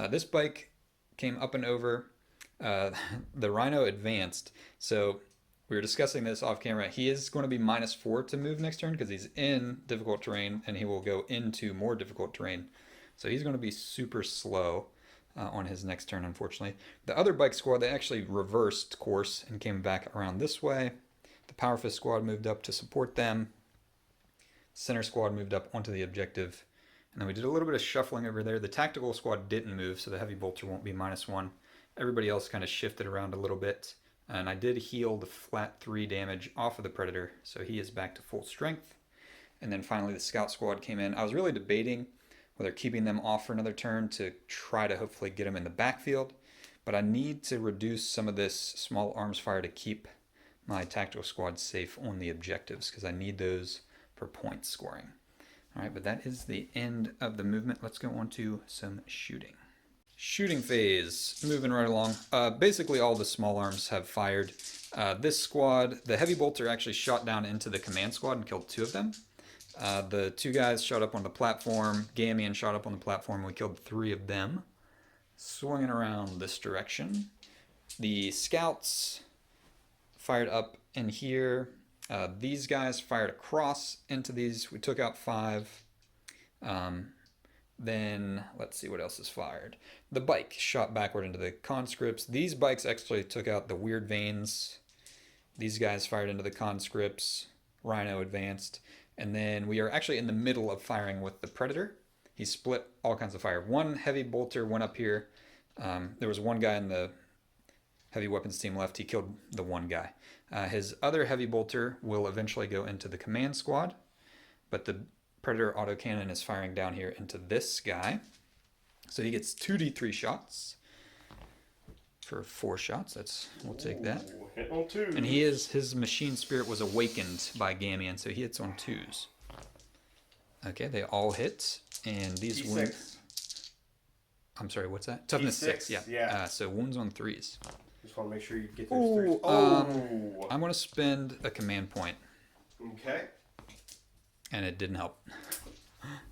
This bike came up and over. The Rhino advanced. So we were discussing this off camera. He is going to be -4 to move next turn because he's in difficult terrain, and he will go into more difficult terrain. So he's going to be super slow on his next turn, unfortunately. The other bike squad, they actually reversed course and came back around this way. The Power Fist squad moved up to support them. Center squad moved up onto the objective. And then we did a little bit of shuffling over there. The tactical squad didn't move, so the heavy bolter won't be -1. Everybody else kind of shifted around a little bit. And I did heal the flat 3 damage off of the Predator, so he is back to full strength. And then finally the scout squad came in. I was really debating whether keeping them off for another turn to try to hopefully get them in the backfield. But I need to reduce some of this small arms fire to keep my tactical squad safe on the objectives, because I need those for point scoring. All right, but that is the end of the movement. Let's go on to some shooting. Shooting phase, moving right along. Basically all the small arms have fired. This squad, the heavy bolter actually shot down into the command squad and killed 2 of them. The 2 guys shot up on the platform. Gamian shot up on the platform. We killed 3 of them. Swinging around this direction. The scouts fired up in here. These guys fired across into these. We took out 5. Then let's see what else is fired. The bike shot backward into the conscripts. These bikes actually took out the weird veins. These guys fired into the conscripts. Rhino advanced. And then we are actually in the middle of firing with the Predator. he split all kinds of fire. One heavy bolter went up here. There was one guy in the heavy weapons team left. He killed the one guy. His other heavy bolter will eventually go into the command squad, but the Predator autocannon is firing down here into this guy. So he gets 2d3 shots for 4 shots. We'll take that. Hit on 2. And his machine spirit was awakened by Gamian, so he hits on 2s. Okay, they all hit, and these D6. wounds. I'm sorry, what's that? Toughness D6, 6, yeah. yeah. So wounds on 3s. Just want to make sure you get those 3s. I'm going to spend a command point, Okay. and it didn't help.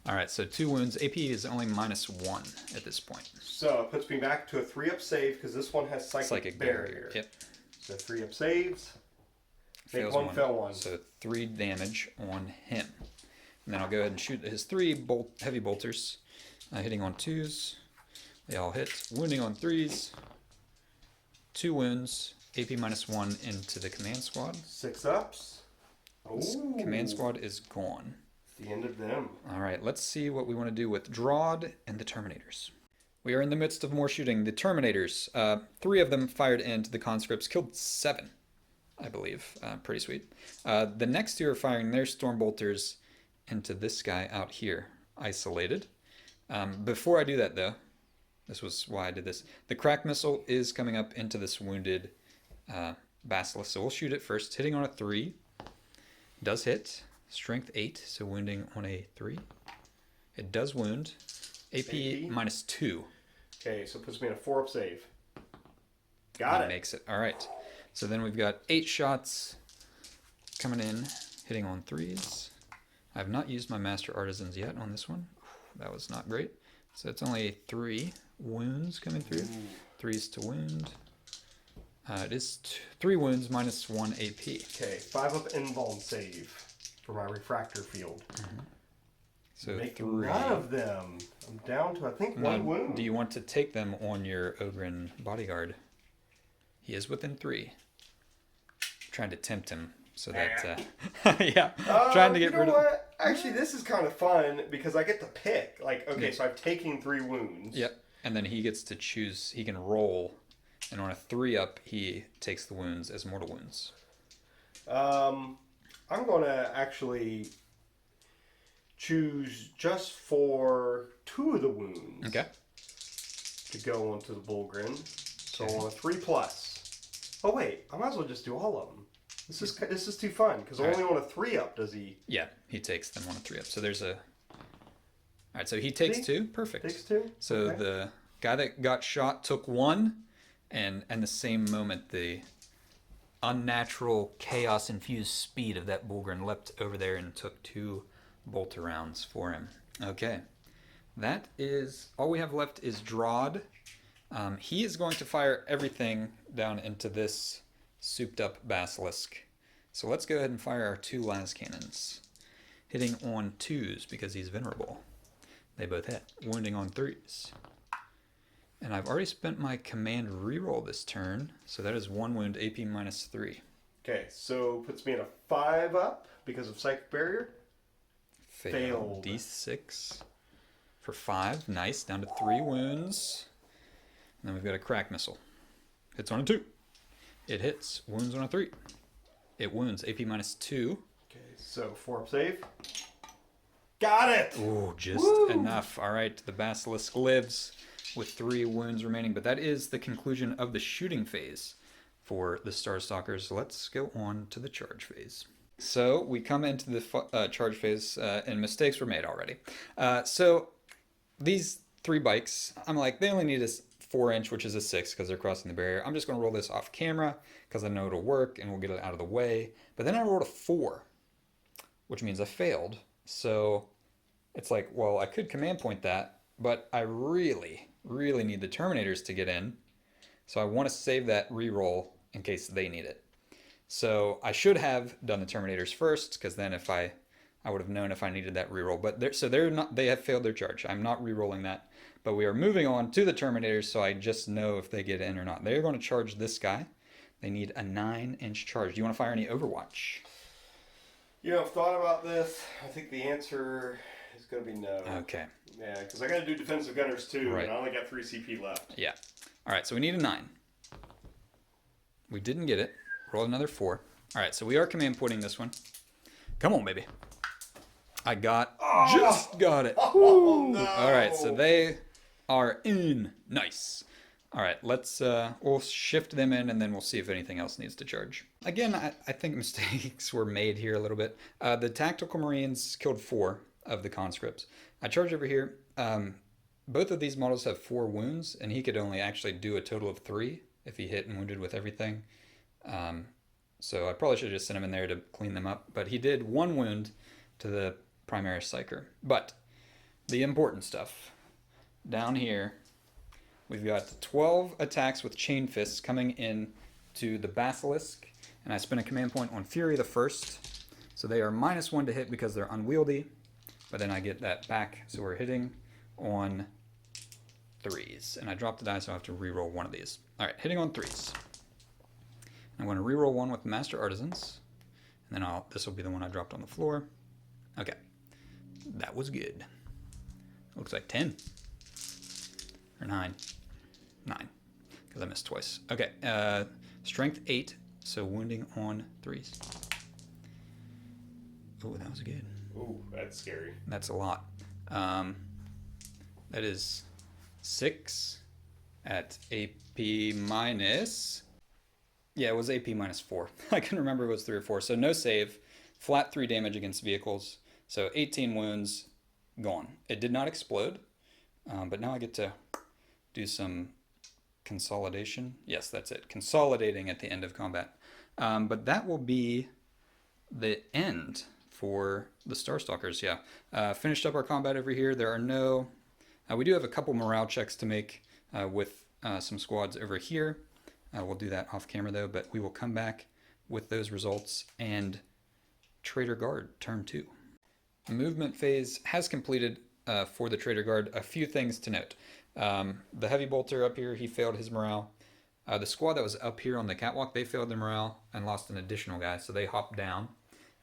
All right, so 2 wounds. AP is only -1 at this point. So it puts me back to a 3-up save because this one has psychic barrier. Yep. So 3-up saves. Make Fails one, fail one. So 3 damage on him. And then I'll go ahead and shoot his 3 heavy bolters, hitting on 2s. They all hit. Wounding on 3s. 2 wounds. AP -1 into the command squad. 6-ups. Ooh. Command squad is gone. The end of them. All right, let's see what we want to do with Drawd and the Terminators. We are in the midst of more shooting. The Terminators, 3 of them fired into the conscripts, killed 7, I believe. Pretty sweet. The next 2 are firing their Stormbolters into this guy out here, isolated. Before I do that, though, this was why I did this. The crack missile is coming up into this wounded Basilisk, so we'll shoot it first. Hitting on a 3. Does hit. Strength 8, so wounding on a 3. It does wound. AP -2. Okay, so it puts me in a 4-up save. Got it. Makes it. All right. So then we've got 8 shots coming in, hitting on 3s. I have not used my Master Artisans yet on this one. That was not great. So it's only 3 wounds coming through. 3s to wound. It is 3 wounds -1 AP. Okay, 5-up invuln save for my refractor field. So Make 3. none of them. I'm down to, I think, 1 wound. Do you want to take them on your Ogren bodyguard? He is within 3. Trying to tempt him so that, yeah, trying to get rid of. What? Actually, this is kind of fun because I get to pick. Like, okay, Yeah. so I've taken 3 wounds. Yep, and then he gets to choose. He can roll, and on a 3-up, he takes the wounds as mortal wounds. I'm going to actually choose just for 2 of the wounds. Okay. To go onto the Bullgrin. So Okay. on a 3+. Oh wait, I might as well just do all of them. This is too fun because only on a 3-up does he. Yeah, he takes them on a 3-up. So there's a. All right, so he takes 2. Perfect. Takes 2. So Okay. the guy that got shot took 1, and the same moment the unnatural chaos-infused speed of that Bullgrin leapt over there and took 2 bolter rounds for him. Okay, that is all we have left is Drawd. He is going to fire everything down into this souped-up Basilisk. So let's go ahead and fire our 2 las cannons, hitting on 2s because he's venerable. They both hit. Wounding on 3s. And I've already spent my command reroll this turn, so that is 1 wound, AP -3. Okay, so puts me in a 5-up because of psychic barrier. Failed. D6 for 5. Nice. Down to 3 wounds. And then we've got a crack missile. Hits on a 2. It hits. Wounds on a 3. It wounds. AP -2. Okay, so 4-up save. Got it! Oh, just Woo! enough. All right, the Basilisk lives with 3 wounds remaining, but that is the conclusion of the shooting phase for the Star Stalkers. Let's go on to the charge phase. So we come into the charge phase, and mistakes were made already. So these 3 bikes, I'm like, they only need a 4-inch, which is a 6 because they're crossing the barrier. I'm just going to roll this off camera because I know it'll work and we'll get it out of the way. But then I rolled a 4, which means I failed. So it's like, well, I could command point that, but I really need the Terminators to get in. So I want to save that reroll in case they need it. So I should have done the Terminators first, because then if I would have known if I needed that reroll. But they have failed their charge. I'm not rerolling that. But we are moving on to the Terminators, so I just know if they get in or not. They're going to charge this guy. They need a 9-inch charge. Do you want to fire any Overwatch? You know, I've thought about this. I think the answer It's going to be no. Okay. Yeah, because I got to do defensive gunners too, Right. and I only got 3 CP left. Yeah. All right, so we need a 9. We didn't get it. Roll another 4. All right, so we are command pointing this one. Come on, baby. I just got it. Oh, no. All right, so they are in. Nice. All right, we'll shift them in, and then we'll see if anything else needs to charge. Again, I think mistakes were made here a little bit. The tactical marines killed 4 of the conscripts. I charge over here. Both of these models have 4 wounds, and he could only actually do a total of 3 if he hit and wounded with everything. So I probably should have just sent him in there to clean them up. But he did 1 wound to the primary psyker. But the important stuff, down here, we've got 12 attacks with chain fists coming in to the basilisk. And I spent a command point on Fury the first. So they are -1 to hit because they're unwieldy. But then I get that back. So we're hitting on 3s. And I dropped the die, so I have to reroll one of these. All right, hitting on 3s. I'm going to reroll 1 with the Master Artisans. And then this will be the one I dropped on the floor. Okay. That was good. Looks like 10. Or 9. 9. Because I missed twice. Okay. Strength 8. So wounding on 3s. Oh, that was good. Ooh, that's scary. That's a lot. That is 6 at AP minus... Yeah, it was AP -4. I couldn't remember if it was 3 or 4. So no save. Flat 3 damage against vehicles. So 18 wounds. Gone. It did not explode. But now I get to do some consolidation. Yes, that's it. Consolidating at the end of combat. But that will be the end for the Star Stalkers. Yeah. Finished up our combat over here. There are no... we do have a couple morale checks to make with some squads over here. We'll do that off camera though, but we will come back with those results and Traitor Guard turn 2. Movement phase has completed for the Traitor Guard. A few things to note. The heavy bolter up here, he failed his morale. The squad that was up here on the catwalk, they failed their morale and lost an additional guy, so they hopped down.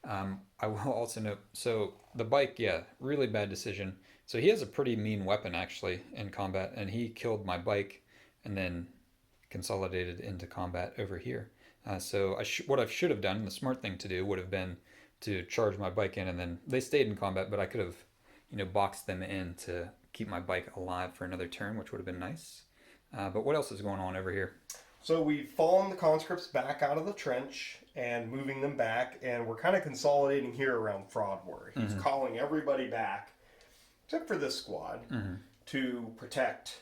I will also note, so the bike, yeah, really bad decision. So he has a pretty mean weapon actually in combat, and he killed my bike and then consolidated into combat over here. So what I should have done, the smart thing to do would have been to charge my bike in, and then they stayed in combat, but I could have, boxed them in to keep my bike alive for another turn, which would have been nice. But what else is going on over here? So we've fallen the conscripts back out of the trench and moving them back, and we're kind of consolidating here around Fradwr. He's calling everybody back, except for this squad, to protect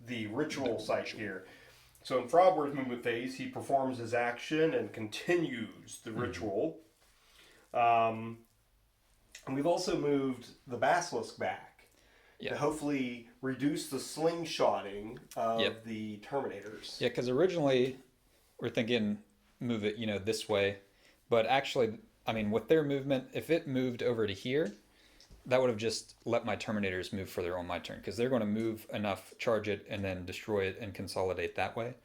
the ritual site here. So in Fradwr's movement phase, he performs his action and continues the ritual. And we've also moved the basilisk back to hopefully reduce the slingshotting of the Terminators. Yeah, because originally we're thinking move it, this way. But actually, with their movement, if it moved over to here, that would have just let my Terminators move further on my turn, because they're going to move enough, charge it, and then destroy it and consolidate that way.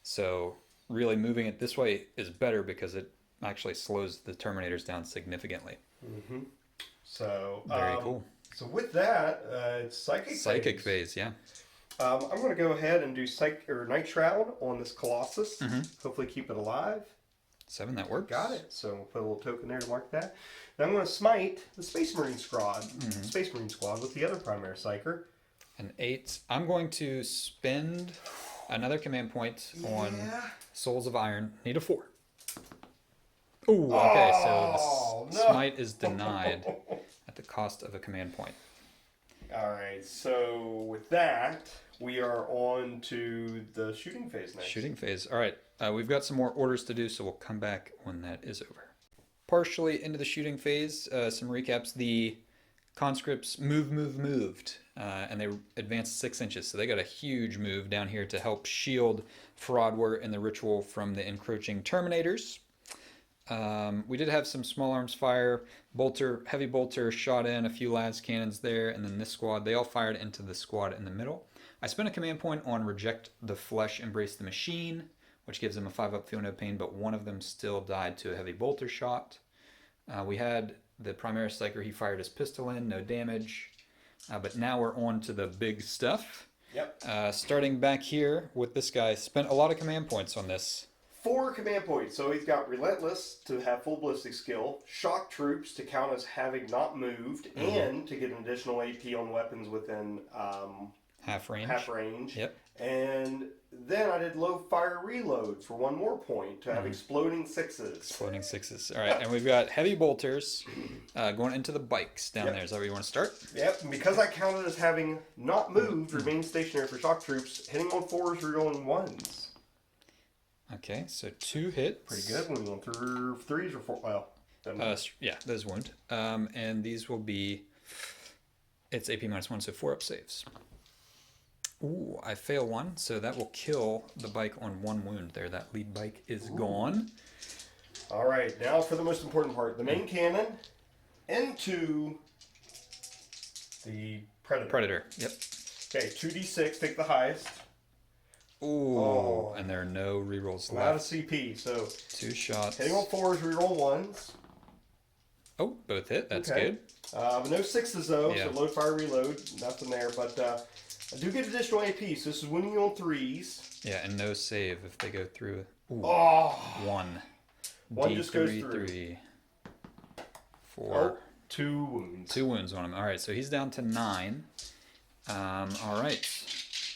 So really moving it this way is better because it actually slows the Terminators down significantly. So very cool. So with that, it's Psychic phase, yeah. I'm going to go ahead and do Night Shroud on this Colossus. Hopefully keep it alive. 7, that works. Got it. So we'll put a little token there to mark that. Then I'm going to smite the Space Marine squad. Space Marine squad with the other primary psyker. An 8. I'm going to spend another command point on Souls of Iron. Need a 4. Ooh, okay, so the smite is denied at the cost of a command point. Alright, so with that, we are on to the shooting phase next. Shooting phase. Alright, we've got some more orders to do, so we'll come back when that is over. Partially into the shooting phase, some recaps. The conscripts moved, and they advanced 6 inches, so they got a huge move down here to help shield Fradwr and the ritual from the encroaching Terminators. We did have some small arms fire. Heavy bolter shot in a few las cannons there, and then this squad, they all fired into the squad in the middle. I spent a command point on Reject the Flesh, Embrace the Machine, which gives them a 5-up, feel no pain, but one of them still died to a heavy bolter shot. We had the Primaris Psyker, he fired his pistol in, no damage. But now we're on to the big stuff. Yep. Starting back here with this guy, spent a lot of command points on this. 4 command points. So he's got Relentless to have full ballistic skill, Shock Troops to count as having not moved, and to get an additional AP on weapons within half range. Yep. And then I did low fire reload for 1 more point to have exploding 6s. Exploding 6s. All right, and we've got heavy bolters going into the bikes down there. Is that where you want to start? Yep, and because I counted as having not moved, remain stationary for shock troops, hitting on 4s, rerolling 1s. Okay, so 2 hits. Pretty good when we went through 3s or 4. Well, yeah, those wound. And these will be, it's AP -1, so 4 up saves. Ooh, I fail 1, so that will kill the bike on 1 wound there. That lead bike is gone. All right, now for the most important part. The main cannon into the Predator. Predator, yep. Okay, 2d6, take the highest. Ooh, and there are no rerolls A lot of left. CP, so 2 shots. hitting on 4s, reroll 1s. Oh, both hit. That's Okay. good. But no 6s though, Yeah. so load fire reload, nothing there. But I do get additional AP, so this is winning on 3s. Yeah, and no save if they go through. Ooh, Oh, 1. 1 just goes through. 3, 4. 2 wounds. 2 wounds on him. All right, so he's down to 9. All right,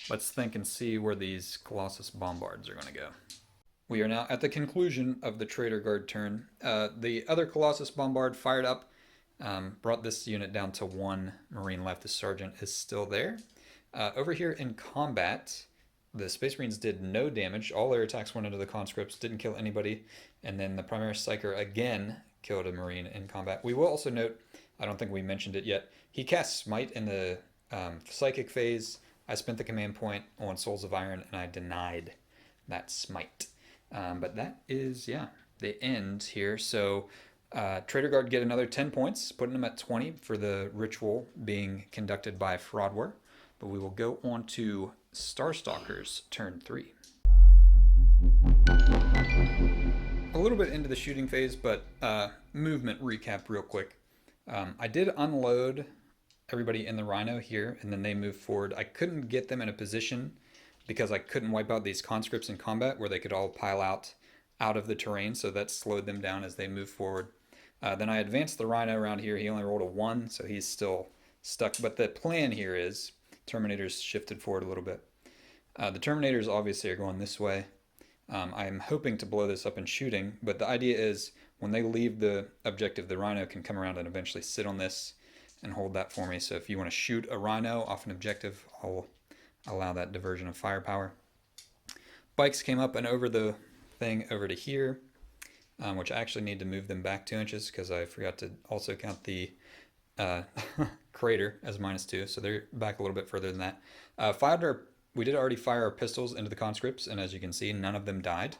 let's think and see where these Colossus Bombards are going to go. We are now at the conclusion of the Traitor Guard turn. The other Colossus Bombard fired up, brought this unit down to 1 Marine left. The Sergeant is still there. Over here in combat, the Space Marines did no damage. All their attacks went into the conscripts, didn't kill anybody. And then the Primaris Psyker again killed a Marine in combat. We will also note, I don't think we mentioned it yet, he cast Smite in the Psychic phase. I spent the command point on Souls of Iron, and I denied that Smite. But that is, yeah, the end here. So Traitor Guard get another 10 points, putting them at 20 for the ritual being conducted by Fradwr. But we will go on to Star Stalkers turn 3. A little bit into the shooting phase, but movement recap real quick. I did unload everybody in the Rhino here, and then they moved forward. I couldn't get them in a position because I couldn't wipe out these conscripts in combat where they could all pile out of the terrain, so that slowed them down as they moved forward. Then I advanced the Rhino around here. He only rolled a 1, so he's still stuck. But the plan here is Terminators shifted forward a little bit. The Terminators obviously are going this way. I'm hoping to blow this up in shooting, but the idea is when they leave the objective, the Rhino can come around and eventually sit on this and hold that for me. So if you want to shoot a Rhino off an objective, I'll allow that diversion of firepower. Bikes came up and over the thing over to here, which I actually need to move them back 2 inches because I forgot to also count the crater as -2, so they're back a little bit further than that. We did already fire our pistols into the conscripts, and as you can see, none of them died.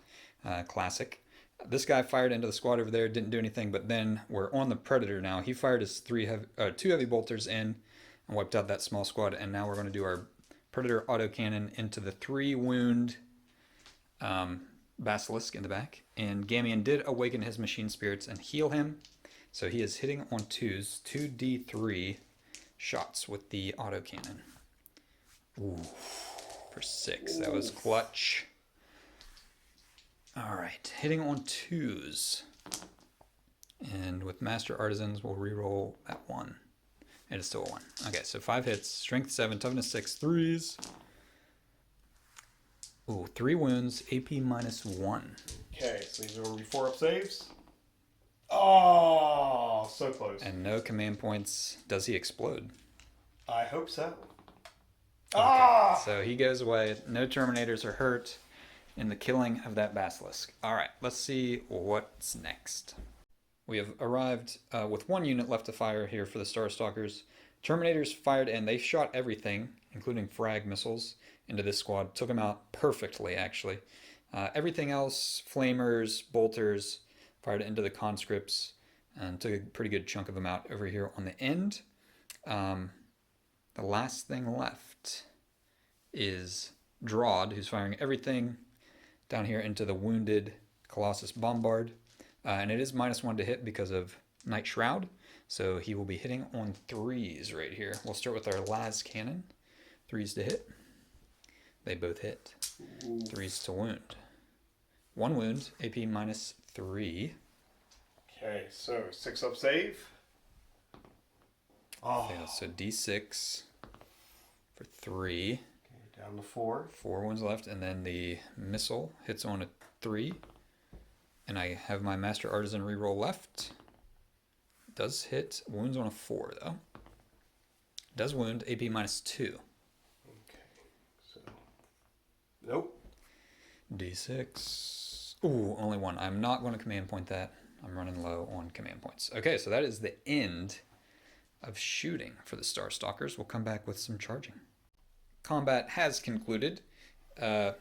Classic. This guy fired into the squad over there, didn't do anything, but then we're on the Predator now. He fired his 2 heavy bolters in and wiped out that small squad, and now we're going to do our Predator autocannon into the 3 wound Basilisk in the back. And Gamian did awaken his machine spirits and heal him, so he is hitting on 2s, 2d3 shots with the autocannon. Ooh, for 6. That was clutch. All right, hitting on 2s. And with Master Artisans, we'll reroll that 1. And it's still a 1. Okay, so 5 hits, strength 7, toughness 6, 3s. Ooh, 3 wounds, AP -1. Okay, so these are going to be 4 up saves. Oh, so close. And no command points. Does he explode? I hope so. Okay, so he goes away. No Terminators are hurt in the killing of that Basilisk. All right, let's see what's next. We have arrived with 1 unit left to fire here for the Star Stalkers. Terminators fired and they shot everything, including frag missiles, into this squad. Took them out perfectly, actually. Everything else, flamers, bolters, fired into the conscripts and took a pretty good chunk of them out over here on the end. The last thing left is Drawd, who's firing everything down here into the wounded Colossus Bombard. And it is -1 to hit because of Night Shroud. So he will be hitting on 3s right here. We'll start with our las cannon. 3s to hit. They both hit. 3s to wound. 1 wound, AP minus 3. Okay, so 6 up save. Oh. Fail. So D6 for 3. Okay, down to 4. 4 wounds left, and then the missile hits on a 3. And I have my Master Artisan reroll left. Does hit. Wounds on a 4, though. Does wound. AP minus 2. Okay, so... Nope. D6. Ooh, only 1. I'm not going to command point that. I'm running low on command points. Okay, so that is the end of shooting for the Star Stalkers. We'll come back with some charging. Combat has concluded. The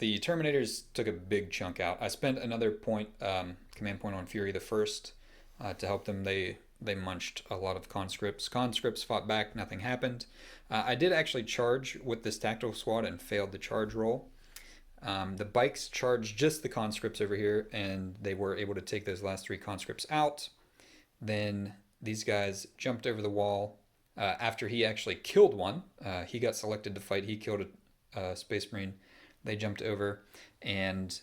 Terminators took a big chunk out. I spent another command point on Fury the First to help them. They munched a lot of conscripts. Conscripts fought back. Nothing happened. I did actually charge with this tactical squad and failed the charge roll. The bikes charged just the conscripts over here, and they were able to take those last 3 conscripts out. Then these guys jumped over the wall. After he actually killed one, he got selected to fight. He killed a Space Marine. They jumped over, and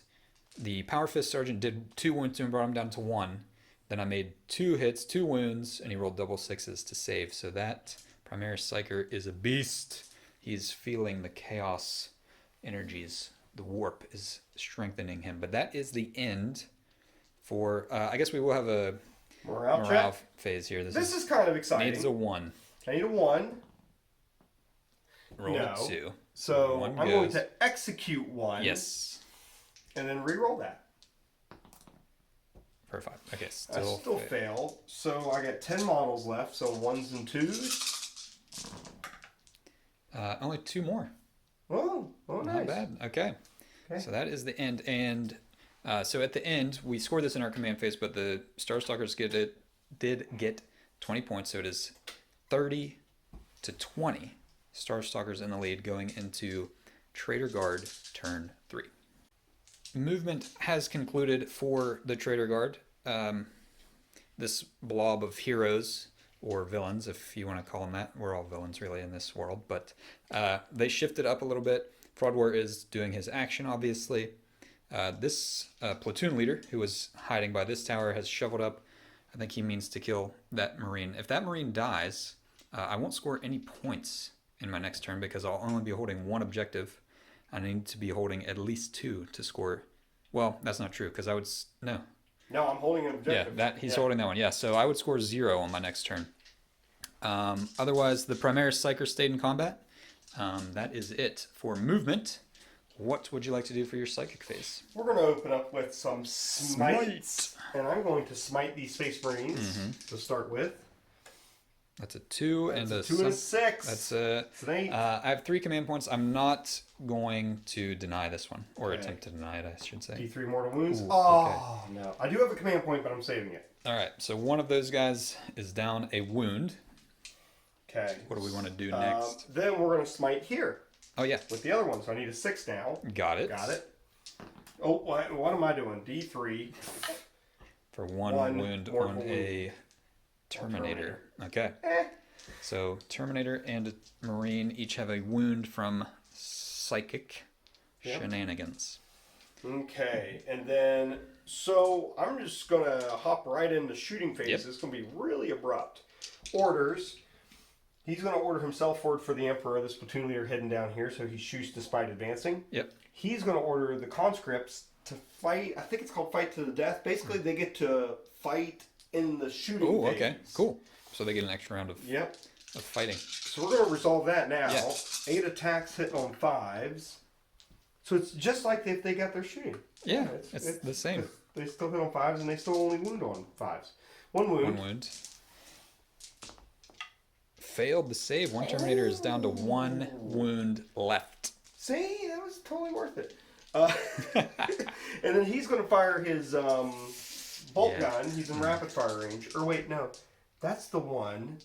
the Power Fist Sergeant did 2 wounds to him, brought him down to 1. Then I made 2 hits, 2 wounds, and he rolled double 6s to save. So that Primaris Psyker is a beast. He's feeling the chaos energies. The warp is strengthening him. But that is the end for... I guess we will have a morale phase here. This is kind of exciting. Needs a 1. I need a 1. Roll a 2. So I'm going to execute 1. Yes. And then re-roll that. For 5. Okay, I still fail. So I got 10 models left. So 1s and 2s. Only 2 more. Oh, nice. Not bad. Okay. So that is the end. And so at the end, we scored this in our command phase, but the Star Stalkers did get 20 points. So it is 30 to 20. Star Stalkers in the lead going into Traitor Guard turn 3. Movement has concluded for the Traitor Guard. This blob of heroes, or villains, if you want to call them that. We're all villains, really, in this world. But they shifted up a little bit. Fradwr is doing his action, obviously. This platoon leader, who was hiding by this tower, has shoveled up. I think he means to kill that Marine. If that Marine dies, I won't score any points in my next turn because I'll only be holding 1 objective. I need to be holding at least 2 to score. Well, that's not true because I would... No, I'm holding an objective. Yeah, he's holding that one. Yeah, so I would score 0 on my next turn. Otherwise, the Primaris Psyker stayed in combat. That is it for movement. What would you like to do for your psychic phase? We're going to open up with some smites. And I'm going to smite these Space Marines to start with. That's a 2 and a 2 and a 6. That's an 8. I have 3 command points. I'm not going to deny this one, or attempt to deny it, I should say. D3 mortal wounds. Ooh, no. I do have a command point, but I'm saving it. All right, so one of those guys is down a wound. Okay. What do we want to do next? Then we're going to smite here. Oh, yeah. With the other one, so I need a 6 now. Got it. Oh, what am I doing? D3. For 1 wound on a Terminator. Okay. So Terminator and a Marine each have a wound from psychic shenanigans. Okay, and then, so I'm just going to hop right into shooting phase. Yep. It's going to be really abrupt. Orders. He's going to order himself forward for the Emperor, this platoon leader heading down here, so he shoots despite advancing. Yep. He's going to order the conscripts to fight. I think it's called fight to the death. Basically, they get to fight in the shooting phase. Okay, cool. So they get an extra round of fighting. So we're going to resolve that now. Yeah. 8 attacks hitting on 5s. So it's just like if they got their shooting. Yeah, it's the same. They still hit on 5s and they still only wound on 5s. 1 wound. 1 wound. Failed the save. 1 Terminator is down to 1 wound left. See, that was totally worth it. And then he's going to fire his bolt gun. He's in rapid fire range. Or wait, no. That's the one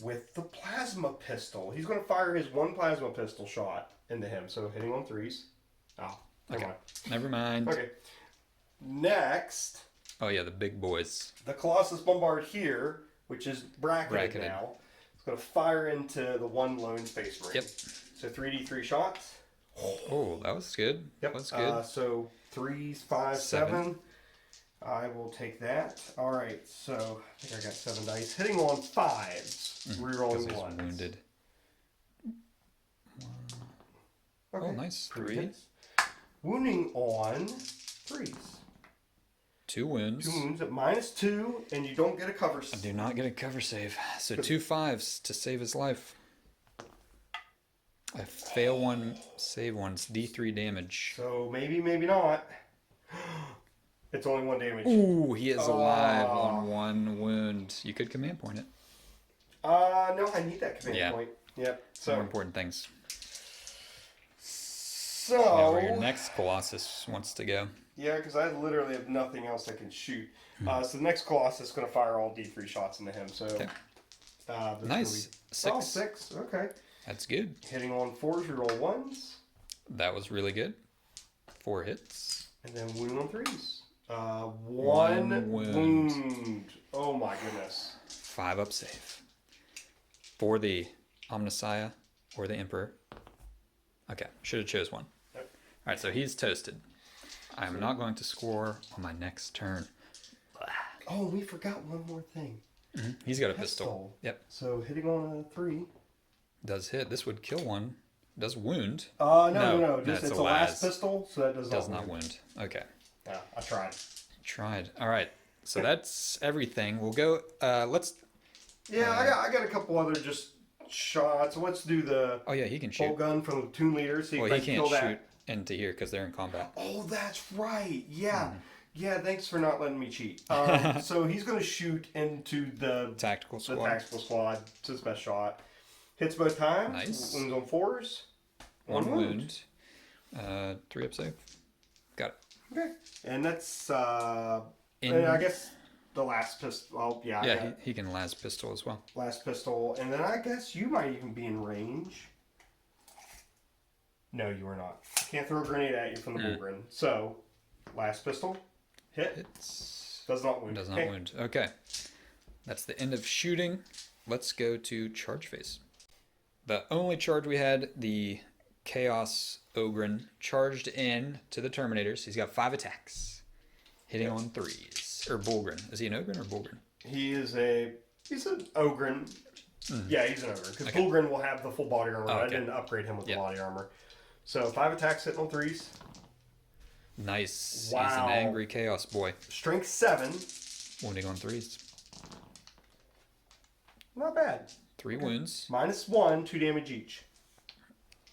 with the plasma pistol. He's going to fire his 1 plasma pistol shot into him. So hitting on 3s. Oh, Never mind. Okay. Next, Oh yeah, the big boys. The Colossus Bombard here, which is bracketed now, it's going to fire into the one lone space marine. Yep. So 3d3 shots. Oh, that was good. Yep. That was good. So 3, 5, 7. I will take that. All right. So I think I got 7 dice. Hitting on 5s. Rerolling 1s. Wounded. Okay. Oh, nice. 3. Wounding on 3s. 2 wounds. 2 wounds at -2, and you don't get a cover save. I do not get a cover save. So 2 5s to save his life. I fail 1, save 1. It's D3 damage. So maybe, maybe not. It's only 1 damage. Ooh, he is alive on 1 wound. You could command point it. No, I need that command point. Yep. So more important things. So Now where your next Colossus wants to go. Yeah, because I literally have nothing else I can shoot. So the next Colossus is going to fire all D3 shots into him. So nice. 6. Oh, 6. Okay. That's good. Hitting on 4s, reroll 1s. That was really good. 4 hits. And then wound on 3s. 1 wound. Oh my goodness. 5 up save. For the Omnissiah or the Emperor. Okay, should have chose one. Yep. Alright, so he's toasted. I am not going to score on my next turn. Oh, we forgot one more thing. He's got a pistol. Yep. So hitting on a 3. Does hit. This would kill one. Does wound. No. Just, it's it's a a last las. pistol, so that Does not wound. Okay. Yeah, I tried. Tried. Alright. So that's everything. We'll go let's Yeah, I got a couple other just shots. Let's do the Oh yeah, he can shoot. bolt gun from the platoon leader. See Well, if I he can can't kill shoot that. into here because they're in combat. Oh, that's right. Yeah. Yeah, thanks for not letting me cheat. So he's going to shoot into the Tactical squad. tactical squad. It's his best shot. Hits both times. Nice. Wounds on 4s. 1 wound. 3 up save. Got it. Okay. And that's, and I guess the last pistol. Well, yeah. Yeah, he can las pistol as well. Last pistol. And then I guess you might even be in range. No, you are not. Can't throw a grenade at you from the bullgrin. So, last pistol. Hit. Does not wound. Does not wound. Okay. That's the end of shooting. Let's go to charge phase. The only charge we had, the Chaos Ogren, charged in to the Terminators. He's got 5 attacks. Hitting on 3s. Or Bullgrin. Is he an Ogren or Bullgrin? He's an Ogren. Yeah, he's an Ogren. Because Bullgrin will have the full body armor. I didn't upgrade him with the body armor. So 5 attacks hitting on 3s. Nice. Wow. He's an angry Chaos boy. Strength 7. Wounding on 3s. Not bad. 3 wounds. -1, 2 damage each.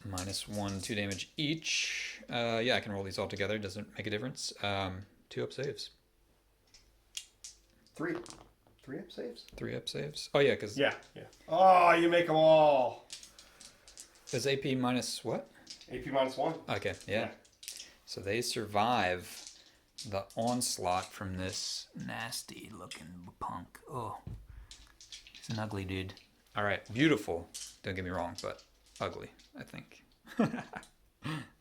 -1, 2 damage each. Yeah, I can roll these all together. Doesn't make a difference. 2 up saves. 3. 3 up saves? 3 up saves. Oh, yeah, because... Yeah. Oh, you make them all. Is AP minus what? AP -1. Okay, yeah. So they survive the onslaught from this nasty looking punk. Oh, he's an ugly dude. All right, beautiful. Don't get me wrong, but ugly, I think.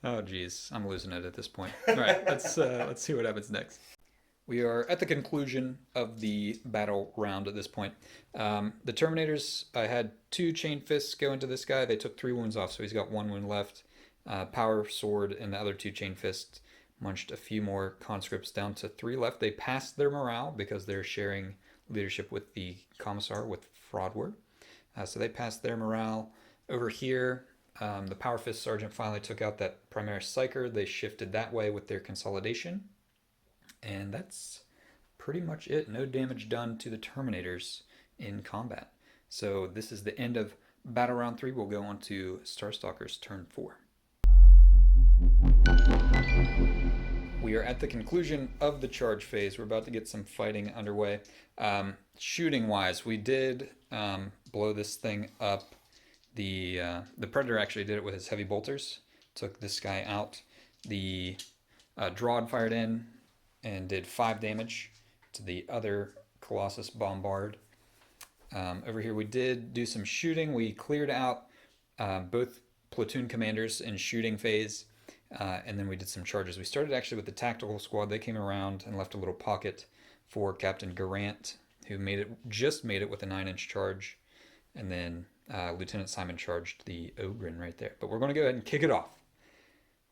Oh, geez, I'm losing it at this point. All right, let's see what happens next. We are at the conclusion of the battle round at this point. The Terminators, I had 2 chain fists go into this guy. They took 3 wounds off, so he's got 1 wound left. Power sword and the other 2 chain fists munched a few more conscripts down to 3 left. They passed their morale because they're sharing leadership with the commissar, with Fradwr. So they passed their morale. Over here, the power fist sergeant finally took out that Primaris Psyker. They shifted that way with their consolidation. And that's pretty much it. No damage done to the Terminators in combat. So this is the end of Battle Round 3. We'll go on to Star Stalkers turn 4. We are at the conclusion of the charge phase. We're about to get some fighting underway. Shooting wise, we did blow this thing up. The Predator actually did it with his heavy bolters. Took this guy out. The Drawd fired in and did 5 damage to the other Colossus Bombard. Over here we did do some shooting. We cleared out both platoon commanders in shooting phase. And then we did some charges. We started actually with the tactical squad. They came around and left a little pocket for Captain Garant, who just made it with a 9-inch charge, and then Lieutenant Simon charged the Ogren right there. But we're going to go ahead and kick it off.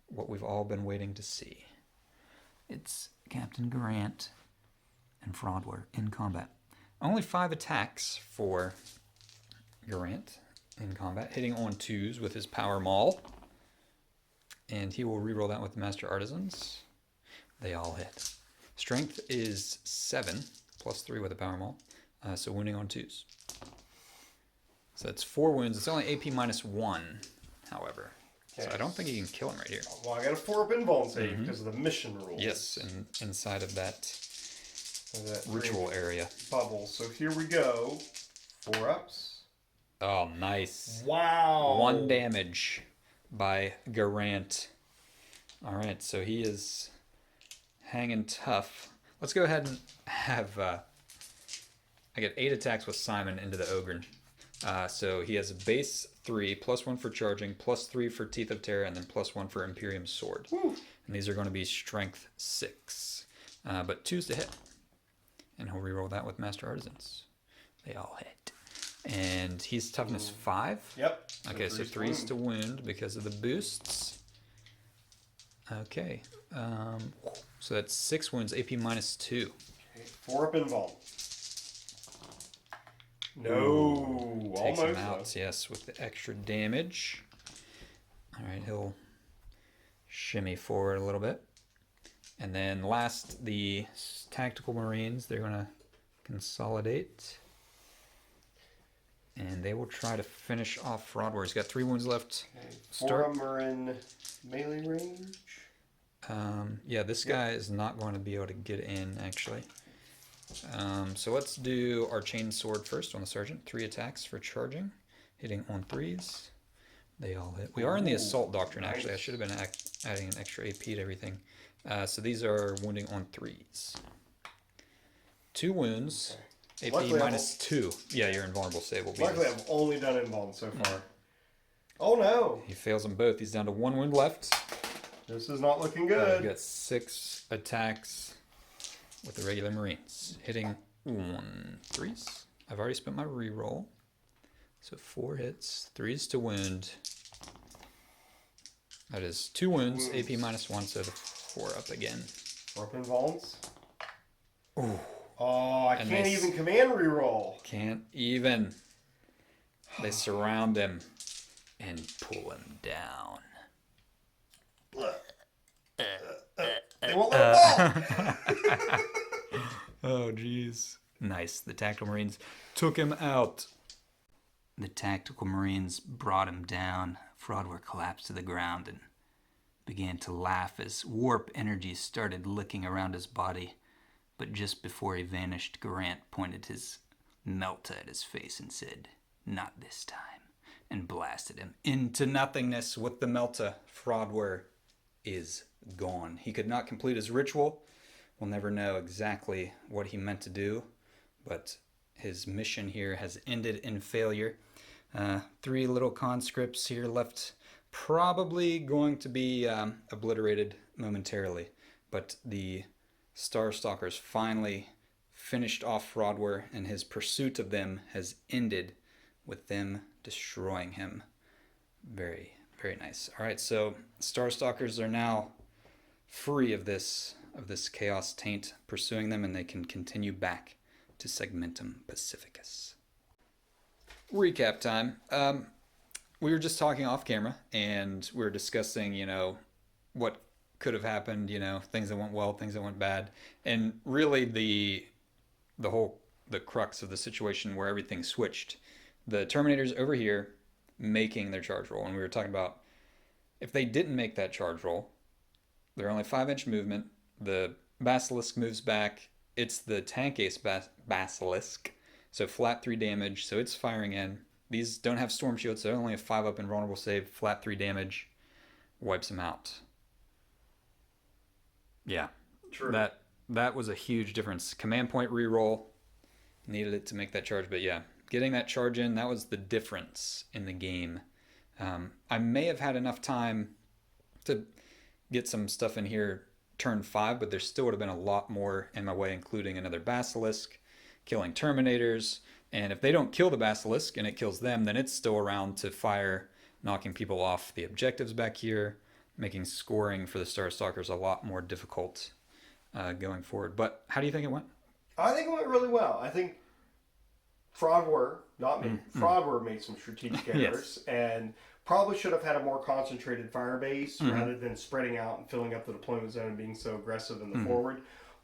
What we've all been waiting to see. It's Captain Garant and Fradwr in combat. Only 5 attacks for Garant in combat, hitting on 2s with his Power Maul. And he will reroll that with the Master Artisans. They all hit. Strength is 7, plus 3 with a Power Maul. So wounding on 2s. So that's 4 wounds. It's only AP minus 1, however. Okay. So I don't think you can kill him right here. Well, I got a 4-up invuln save because of the mission rules. Yes, and inside of that ritual area. Bubble. So here we go. 4-ups. Oh, nice. Wow. 1 damage by Garant. All right, so he is hanging tough. Let's go ahead and have... I get 8 attacks with Simon into the Ogren. So he has a base 3, plus 1 for charging, plus 3 for Teeth of Terror, and then plus 1 for Imperium Sword. Woo. And these are going to be strength 6. But 2s to hit. And he'll reroll that with Master Artisans. They all hit. And he's toughness 5. Yep. Okay, so 3s to wound because of the boosts. Okay. So that's 6 wounds, AP minus 2. Okay, 4-up invuln. No, Ooh, takes almost. him out, yes, with the extra damage. All right, he'll shimmy forward a little bit. And then last, the Tactical Marines, they're going to consolidate. And they will try to finish off Fradwr. He's got 3 wounds left. Okay, 4 of them are in melee range. Yeah, this guy is not going to be able to get in, actually. So let's do our chain sword first on the sergeant. 3 attacks for charging, hitting on 3s. They all hit. We are in the assault doctrine, actually. I should have been adding an extra AP to everything. So these are wounding on 3s. 2 wounds, AP minus 2. Yeah, your invulnerable save will be. Luckily, I've only done invuln so far. Oh no! He fails them both. He's down to 1 wound left. This is not looking good. We've got 6 attacks with the regular Marines, hitting on 3s. I've already spent my reroll. So 4 hits, 3s to wound. That is 2 wounds, AP minus 1, so the 4 up again. 4-up invulns. Ooh. Oh, I can't even command reroll. Can't even. They surround him and pull him down. They won't let him fall. Oh, jeez. Nice. The Tactical Marines took him out. The Tactical Marines brought him down. Fradwr collapsed to the ground and began to laugh as warp energy started licking around his body. But just before he vanished, Garant pointed his melta at his face and said, "Not this time," and blasted him into nothingness with the melta. Fradwr is gone. He could not complete his ritual. We'll never know exactly what he meant to do, but his mission here has ended in failure. 3 little conscripts here left, probably going to be obliterated momentarily, but the Star Stalkers finally finished off Fradwr, and his pursuit of them has ended with them destroying him. Very, very nice. All right, so Star Stalkers are now free of this chaos taint pursuing them, and they can continue back to Segmentum Pacificus. Recap time. We were just talking off camera, and we were discussing, what could have happened, things that went well, things that went bad, and really the crux of the situation where everything switched. The Terminators over here making their charge roll, and we were talking about if they didn't make that charge roll, they're only 5-inch movement. The Basilisk moves back. It's the tank ace Basilisk, so flat 3 damage, so it's firing in. These don't have Storm Shields, so they only have 5-up invulnerable save, flat 3 damage, wipes them out. Yeah, true. That was a huge difference. Command point reroll, needed it to make that charge, but yeah, getting that charge in, that was the difference in the game. I may have had enough time to get some stuff in here turn 5, but there still would have been a lot more in my way, including another basilisk, killing terminators. And if they don't kill the basilisk and it kills them, then it's still around to fire, knocking people off the objectives back here, making scoring for the Star Stalkers a lot more difficult going forward. But how do you think it went? I think it went really well. I think Fradwr, not me, Fradwr made some strategic errors and probably should have had a more concentrated fire base rather than spreading out and filling up the deployment zone and being so aggressive in the forward.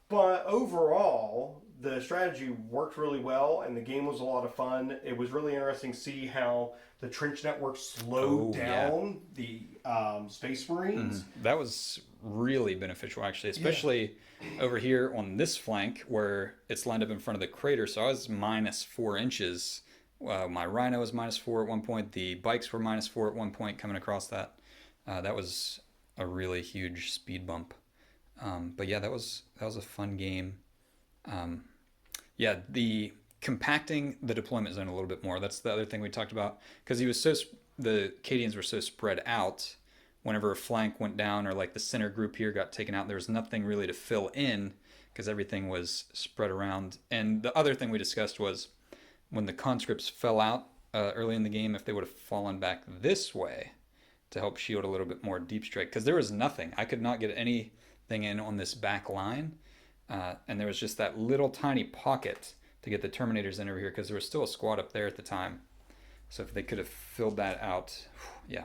But overall, the strategy worked really well and the game was a lot of fun. It was really interesting to see how the trench network slowed down the Space Marines. That was really beneficial, actually, especially over here on this flank where it's lined up in front of the crater. So I was -4 inches. My Rhino was -4 at one point. The bikes were -4 at one point coming across that. That was a really huge speed bump. But yeah, that was a fun game. The compacting the deployment zone a little bit more. That's the other thing we talked about, because the Cadians were so spread out. Whenever a flank went down or like the center group here got taken out, there was nothing really to fill in because everything was spread around. And the other thing we discussed was when the conscripts fell out early in the game, if they would have fallen back this way to help shield a little bit more deep strike, because there was nothing. I could not get anything in on this back line. And there was just that little tiny pocket to get the Terminators in over here because there was still a squad up there at the time. So if they could have filled that out, yeah.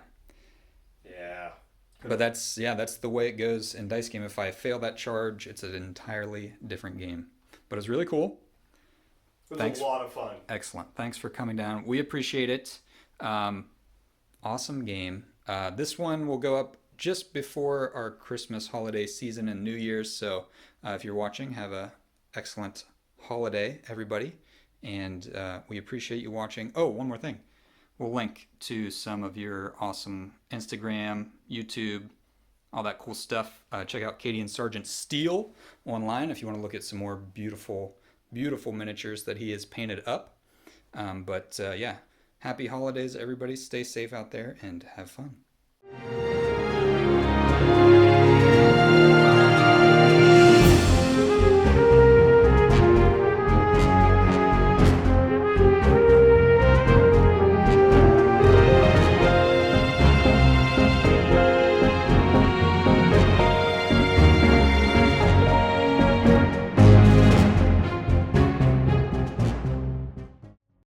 But that's the way it goes in dice game. If I fail that charge, it's an entirely different game. But it's really cool. It was a lot of fun. Excellent. Thanks for coming down. We appreciate it. Awesome game. This one will go up just before our Christmas holiday season and New Year's. So if you're watching, have a excellent holiday, everybody. And we appreciate you watching. Oh, one more thing. We'll link to some of your awesome Instagram, YouTube, all that cool stuff. Check out Cadian Sergeant Steele online if you want to look at some more beautiful, beautiful miniatures that he has painted up. Happy holidays, everybody. Stay safe out there and have fun.